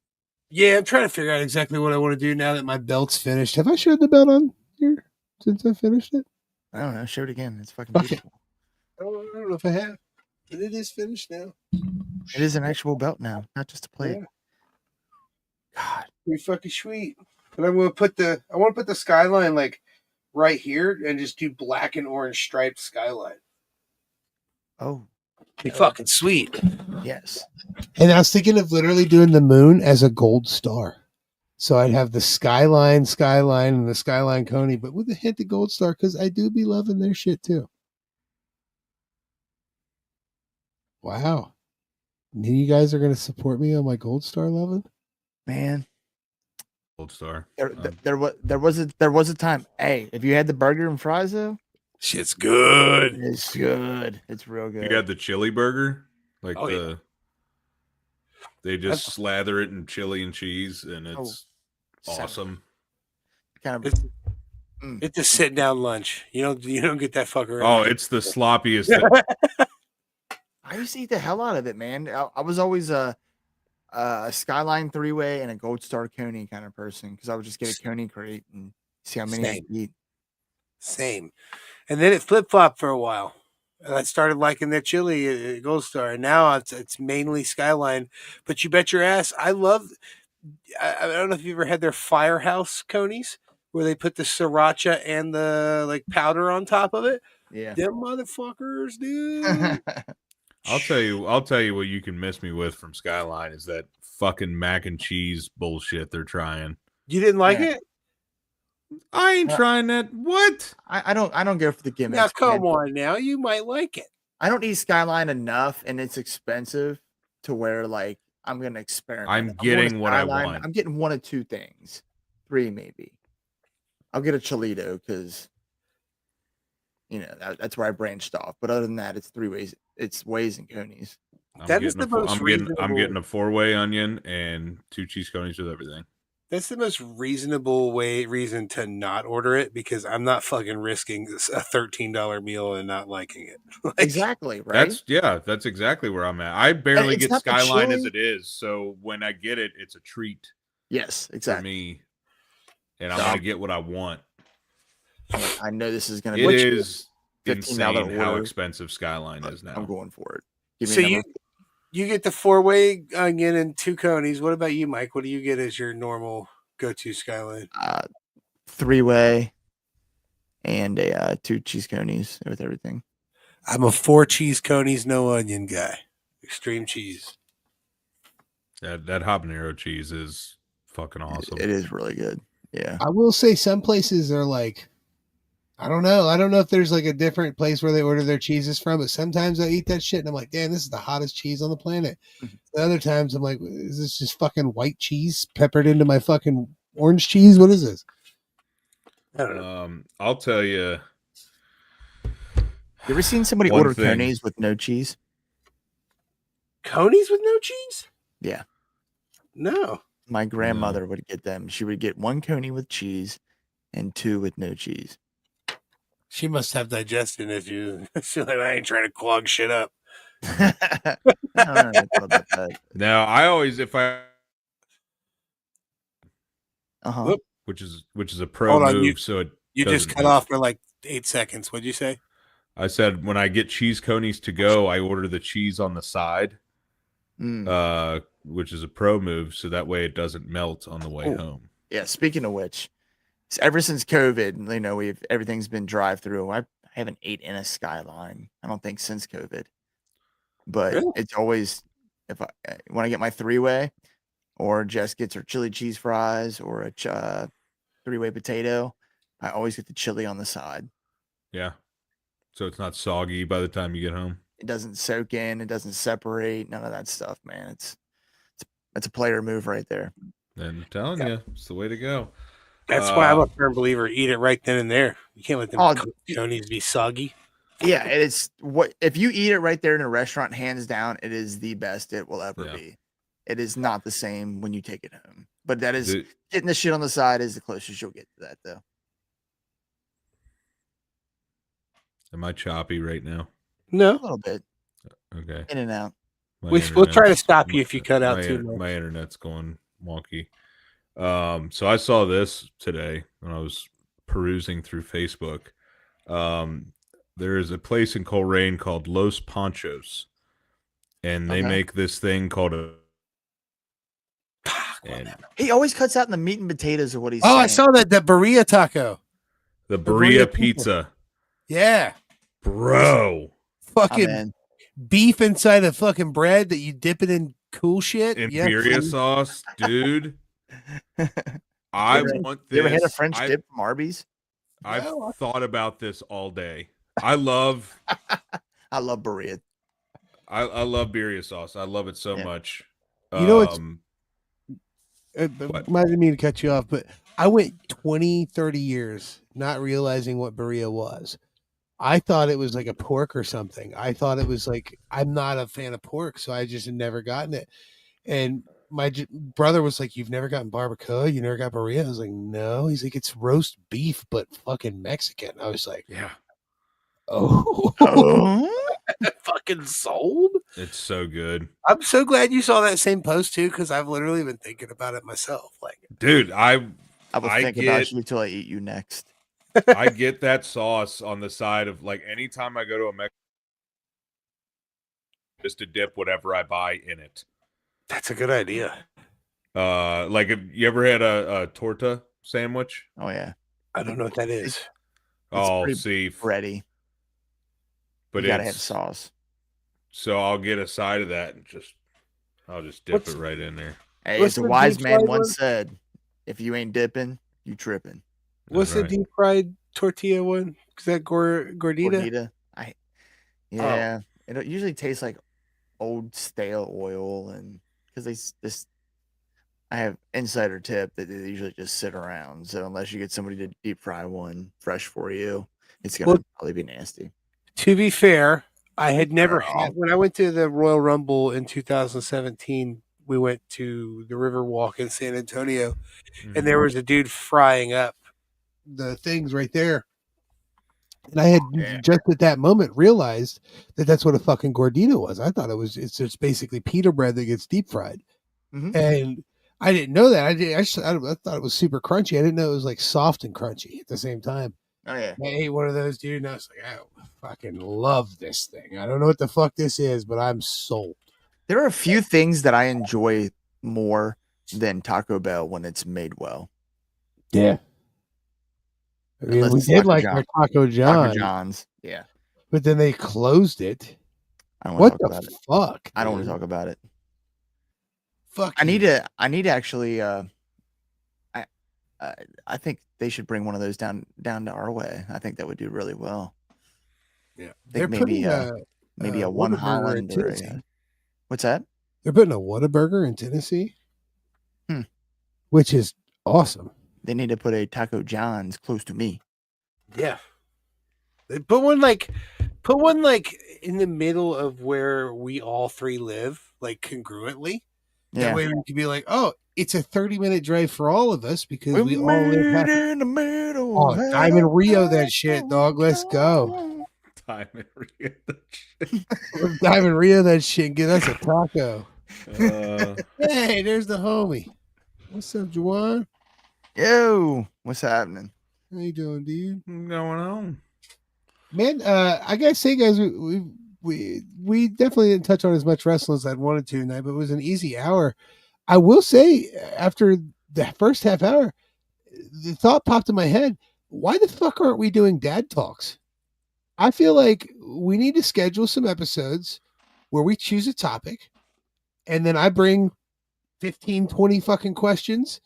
Yeah, I'm trying to figure out exactly what I want to do now that my belt's finished. Have I showed the belt on here since I finished it? I don't know. Show it again. It's fucking Okay. beautiful. I don't know if I have. But it is finished now. It is an actual belt now, not just a plate. Yeah. God, Pretty fucking sweet. But I want to put the skyline like right here and just do black and orange striped skyline. oh Be fucking sweet. yes, And I was thinking of literally doing the moon as a gold star. So I'd have the skyline, and the skyline Coney, but with a hint of gold star because I do be loving their shit too. Wow. And you guys are going to support me on my gold star loving? man. Gold star. There was a time. Hey, if you had the burger and fries though, Shit's good. it's good. It's real good. You got the chili burger, like Oh, yeah. they just slather it in chili and cheese, and it's awesome. Kind of. It's, it's a sit down lunch. You don't get that fucker. Oh, it's the sloppiest. thing. I used to eat the hell out of it, man. I was always a Skyline 3-way and a Gold Star Coney kind of person because I would just get a Coney crate and see how many I could eat. Same. And then it flip flopped for a while. And I started liking that chili at Gold Star. And now it's mainly Skyline. But you bet your ass, I don't know if you ever had their Firehouse Conies where they put the sriracha and the like powder on top of it. Yeah. Them motherfuckers, dude. I'll tell you what you can miss me with from Skyline is that fucking mac and cheese bullshit they're trying. You didn't like it? I ain't trying that. What? I don't go for the gimmicks. Now come man. on now. You might like it. I don't eat Skyline enough and it's expensive to where like I'm gonna experiment. I'm getting what I want. I'm getting one of two things. 3 maybe. I'll get a Cholito because that's where I branched off. But other than that, it's 3 ways. It's ways and conies. I'm That is getting the most I'm reasonable. getting a 4-way onion and 2 cheese conies with everything. That's the most reasonable reason to not order it because I'm not fucking risking a $13 meal and not liking it. Like, Exactly, right? That's exactly where I'm at. I barely it's get not the Skyline as chili. it is, so when I get it, it's a treat Yes, for exactly. me, and I'm gonna get what I want. I know this is gonna It be is $15 insane how order. expensive Skyline is now. I'm going for it. Give me so a number. you get the 4-way onion and 2 conies. What about you, Mike? What do you get as your normal go-to Skyline? 3-way and a 2 cheese conies with everything. I'm a 4 cheese conies, no onion guy. Extreme cheese. That habanero cheese is fucking awesome. It is really good. Yeah. I will say some places are like, I don't know. I don't know if there's like a different place where they order their cheeses from, but sometimes I eat that shit and I'm like, damn, this is the hottest cheese on the planet. The other times I'm like, is this just fucking white cheese peppered into my fucking orange cheese? What is this? I don't know. I'll tell you. You ever seen somebody One order thing. conies with no cheese? Conies with no cheese? Yeah. No. My grandmother would get them. She would get 1 coney with cheese and 2 with no cheese. She must have digestion issues. She's like, I ain't trying to clog shit up. I don't know about that. Now I always if I Uh-huh. which is a pro Hold on, move, so it You just doesn't cut melt. off for like 8 seconds. What'd you say? I said when I get cheese conies to go, I order the cheese on the side, which is a pro move, so that way it doesn't melt on the way home. Yeah, speaking of which, ever since COVID, everything's been drive-through. I haven't ate in a Skyline, I don't think, since COVID. But Really? it's always when I get my 3-way, or Jess gets her chili cheese fries, or a 3-way potato, I always get the chili on the side. Yeah. So it's not soggy by the time you get home. It doesn't soak in, it doesn't separate, none of that stuff, man. It's a player move right there. And I'm telling you, it's the way to go. That's why I'm a firm believer. Eat it right then and there. You can't let them conies be soggy. Yeah, it's what if you eat it right there in a restaurant, hands down, it is the best it will ever be. It is not the same when you take it home. But that is getting the shit on the side is the closest you'll get to that, though. Am I choppy right now? No, a little bit. Okay. In and out. We'll try to stop you if you cut out too much. My internet's going wonky. So I saw this today when I was perusing through Facebook. There is a place in Coleraine called Los Panchos, and they make this thing called a. And he always cuts out in the meat and potatoes of what he's saying. I saw that birria taco. The birria pizza. Yeah. Bro. Fucking beef inside of fucking bread that you dip it in cool shit. And birria sauce, dude. I want this. You ever had a French dip from Arby's? I've thought about this all day. I love birria. I love birria sauce. I love it so much. You know what's might didn't mean to cut you off, but I went 20, 30 years not realizing what birria was. I thought it was like a pork or something. I thought it was like, I'm not a fan of pork, so I just had never gotten it. And my brother was like, you've never gotten barbacoa? You never got birria? I was like, no. He's like, it's roast beef, but fucking Mexican. I was like, yeah. Oh. Fucking sold. It's so good. I'm so glad you saw that same post too, because I've literally been thinking about it myself. Like, dude, I will think about you until I eat you next. I get that sauce on the side of like anytime I go to a Mexican, just to dip whatever I buy in it. That's a good idea. Like if you ever had a torta sandwich? Oh yeah. I don't know what that is. See, ready. But you gotta have sauce. So I'll get a side of that and I'll just dip it right in there. Hey, as a wise man once said, if you ain't dipping, you tripping. What's the deep fried tortilla one? Is that gordita? Gordita. It usually tastes like old stale oil, and because I have insider tip that they usually just sit around. So unless you get somebody to deep fry one fresh for you, it's gonna probably be nasty. To be fair, I had never had when I went to the Royal Rumble in 2017. We went to the Riverwalk in San Antonio, and there was a dude frying up the things right there. And I had just at that moment realized that that's what a fucking gordita was. I thought it's just basically pita bread that gets deep fried. Mm-hmm. And I didn't know that. I thought it was super crunchy. I didn't know it was like soft and crunchy at the same time. Oh yeah. I ate one of those, dude, and I was like, I fucking love this thing. I don't know what the fuck this is, but I'm sold. There are a few things that I enjoy more than Taco Bell when it's made well. Yeah. I mean, we did like our Taco John's. Yeah. But then they closed it. I don't want to talk about it. Fuck? I don't want to talk about it. Fuck. I need to actually I think they should bring one of those down to our way. I think that would do really well. Yeah. I think maybe a One Holland or what's that? They're putting a Whataburger in Tennessee. Which is awesome. They need to put a Taco John's close to me. Yeah. They put one like in the middle of where we all three live, like congruently. Yeah. That way we could be like, oh, it's a 30-minute drive for all of us because We we all live meet half. in the middle. Oh, Diamond Rio, that shit, dog. Let's go. Time and read that shit. Diamond Rio, that shit. And get us a taco. Uh, Hey, there's the homie. What's up, Juwan? Yo, what's happening? How you doing, dude? what's going on? Man, I gotta say, guys, we definitely didn't touch on as much wrestling as I'd wanted to tonight, but it was an easy hour. I will say, after the first half hour, the thought popped in my head: why the fuck aren't we doing dad talks? I feel like we need to schedule some episodes where we choose a topic, and then I bring 15, 20 fucking questions,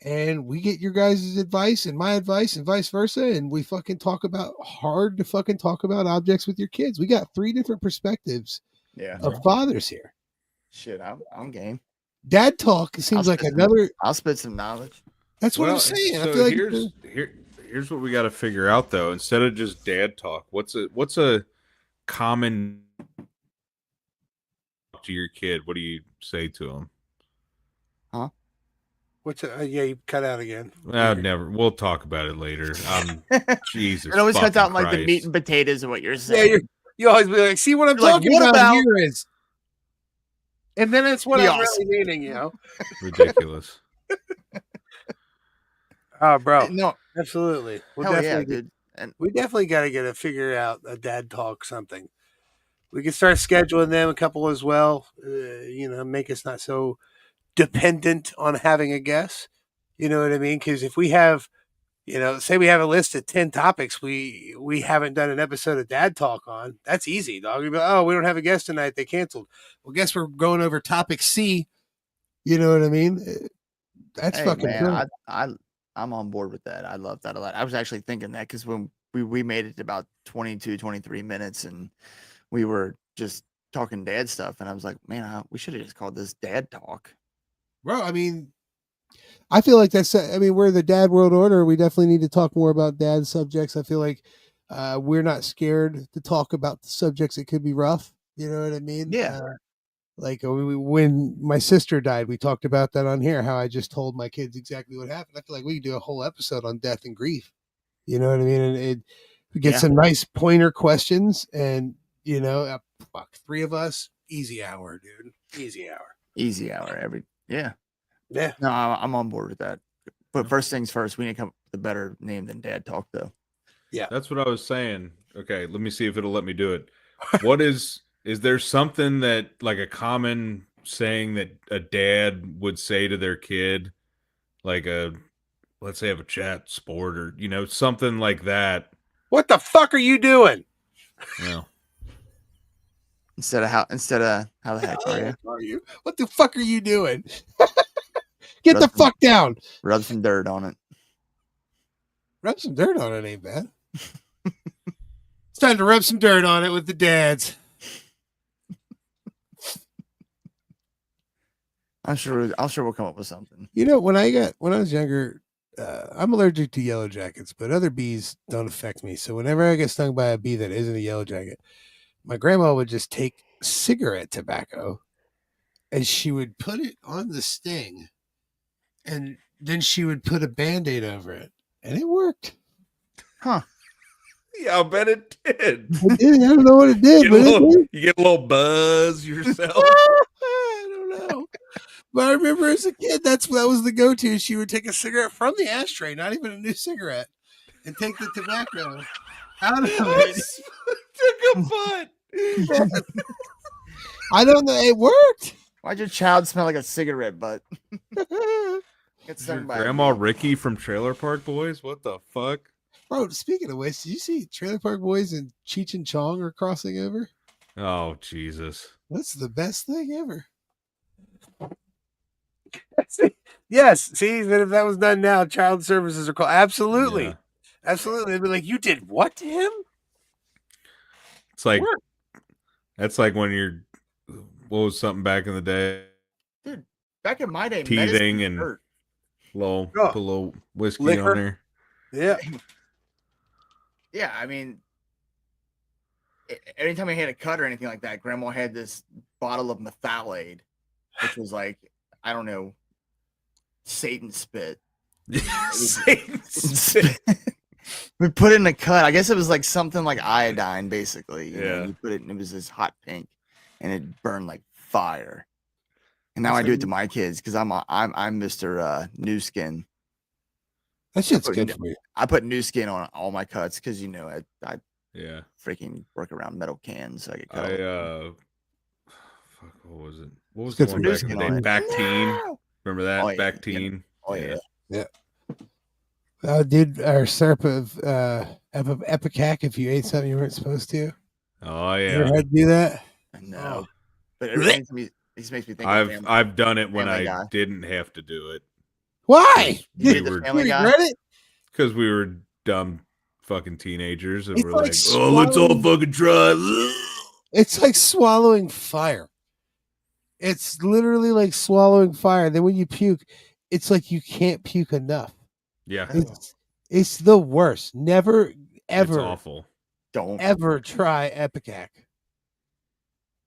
and we get your guys' advice and my advice and vice versa, and we fucking talk about objects with your kids. We got 3 different perspectives Yeah. of fathers here. Shit, I'm game. Dad talk seems like another. I'll spit some knowledge. That's what I'm saying. So I feel like here's what we got to figure out though. Instead of just dad talk, what's a common to your kid? What do you say to him? Huh? Yeah, you cut out again. Never. We'll talk about it later. Jesus. It always cuts out fucking like the Christ. meat and potatoes of what you're saying. Yeah, you always be like, see what I'm You're like, talking what about- here is, and then it's what I'm Yes. really meaning, you know. Ridiculous. Oh, bro, No, absolutely. We'll hell yeah, definitely dude. And we definitely got to figure out a dad talk something. We can start scheduling them a couple as well. Make us not so dependent on having a guest. You know what I mean? Because if we have, say we have a list of 10 topics we haven't done an episode of Dad Talk on, that's easy, dog. You'd be like, oh, we don't have a guest tonight. They canceled. Well, guess we're going over topic C. You know what I mean? That's hey, fucking man, cool. I'm on board with that. I love that a lot. I was actually thinking that because when we made it to about 22, 23 minutes and we were just talking dad stuff, and I was like, man, we should have just called this Dad Talk. Bro, I mean, I feel like we're the dad world order. We definitely need to talk more about dad subjects. I feel like we're not scared to talk about the subjects that could be rough. You know what I mean? Yeah. When my sister died, we talked about that on here, how I just told my kids exactly what happened. I feel like we could do a whole episode on death and grief. You know what I mean? And we get some nice pointer questions, and 3 of us, easy hour, dude. Easy hour. Yeah. Yeah. No, I'm on board with that. But first things first, we need to come up with a better name than Dad Talk, though. Yeah. That's what I was saying. Okay, let me see if it'll let me do it. What is there something that, like, a common saying that a dad would say to their kid, like let's say, a chat sport or something like that? What the fuck are you doing? Well, Instead of how the heck are you? What the fuck are you doing? Get the Rub fuck down. Rub some dirt on it. Rub some dirt on it ain't bad. It's time to rub some dirt on it with the dads. I'm sure we'll come up with something. When I was younger, I'm allergic to yellow jackets, but other bees don't affect me. So whenever I get stung by a bee that isn't a yellow jacket, my grandma would just take cigarette tobacco and she would put it on the sting, and then she would put a Band-Aid over it, and it worked. Huh. yeah, I bet it did. I don't know what it did, but it did. You get a little buzz yourself. I don't know. But I remember as a kid, that was the go-to. She would take a cigarette from the ashtray, not even a new cigarette, and take the tobacco out of it. Took a butt. I don't know. It worked. Why'd your child smell like a cigarette butt? Get Is your stung by Grandma Ricky from Trailer Park Boys? What the fuck? Bro, speaking of which, did you see Trailer Park Boys and Cheech and Chong are crossing over? Oh, Jesus. That's the best thing ever. Yes. See, even if that was done now, child services are called. Absolutely. Yeah. Absolutely. They'd be like, you did what to him? It's like, that's like when what was something back in the day? Dude, back in my day, Teething medicine and hurt. put a little whiskey Liquor. on there. Yeah. Yeah, I mean, anytime I had a cut or anything like that, Grandma had this bottle of methalate, which was like, I don't know, Satan spit. Satan spit. We put it in a cut. I guess it was like something like iodine, basically. You know, Yeah. and you put it, and it was this hot pink, and it burned like fire. And now That's I do it to like- my kids because I'm Mr. New Skin. That shit's put good n- for you. I put new skin on all my cuts because you know I Yeah. freaking work around metal cans, so I get cut. Fuck, what was it? What was It's the good one for back in you. the day? Back teen. No! Remember that? Oh, yeah, Back yeah. teen. Oh yeah. Dude, our syrup of Epicac if you ate something you weren't supposed to. Oh You yeah. ever had to do that? I know. Oh. But everything to me, it makes me think of family. I've done it when Family I Guy. didn't have to do it Why? You we did the were- Family You Guy? regret it? because we were dumb fucking teenagers and It's we're like like, oh, let's all swallowing- fucking try. It's like swallowing fire. It's literally like swallowing fire. Then when you puke, it's like you can't puke enough. Yeah, It's the worst. Never, it's ever, awful. Don't. ever try Epicac.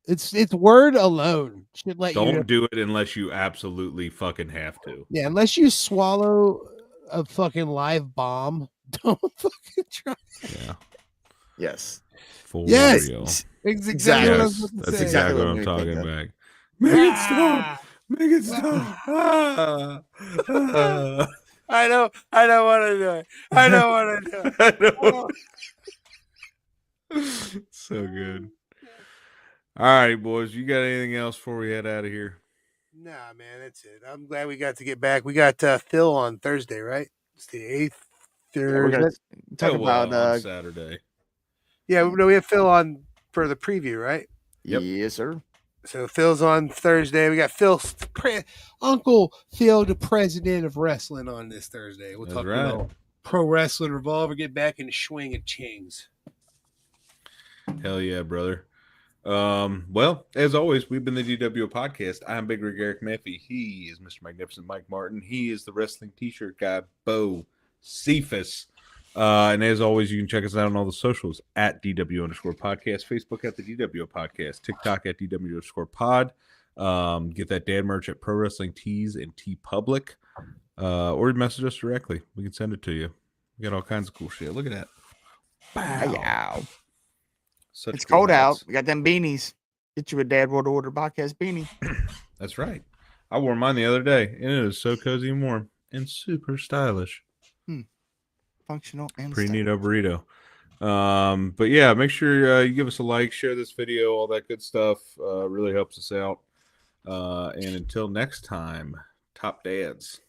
It's word alone should let you know. Don't do it unless you absolutely fucking have to. Yeah, unless you swallow a fucking live bomb, don't fucking try. Yeah, Yes. for Yes. real. It's Exactly. exactly what I was Yes, about to that's say. exactly what what I'm we talking think of. about. Make it stop. Ah, Make it stop. Ah. Ah. I don't want to do it. I don't want to do it. I know. So good. All right, boys. You got anything else before we head out of here? Nah, man, that's it. I'm glad we got to get back. We got Phil on Thursday, right? It's the 8th. Yeah, we're Or gonna is that- talk about on Saturday. yeah, no, we have Phil on for the preview, right? Yep. Yes, sir. So Phil's on Thursday. We got Uncle Phil, the president of wrestling, on this Thursday. We'll That's talk right. about Pro Wrestling Revolver, get back in the swing of chings. Hell yeah, brother. Well, as always, we've been the dWo podcast. I'm Big Rig Eric Maffey. He is Mr. Magnificent Mike Martin. He is the wrestling t-shirt guy, Bo Cephas. And as always, you can check us out on all the socials at dW_podcast, Facebook at the dWo podcast, TikTok at dW_pod. Get that dad merch at Pro Wrestling Tees and T Public. Or message us directly. We can send it to you. We got all kinds of cool shit. Look at that. Wow. Yeah. Such It's good cold hats. out. We got them beanies. Get you a Dad World Order podcast beanie. That's right. I wore mine the other day, and it is so cozy and warm and super stylish. Functional and Pretty stylish. neato burrito. But yeah, make sure you give us a like, share this video, all that good stuff. Really helps us out. And until next time, top dads.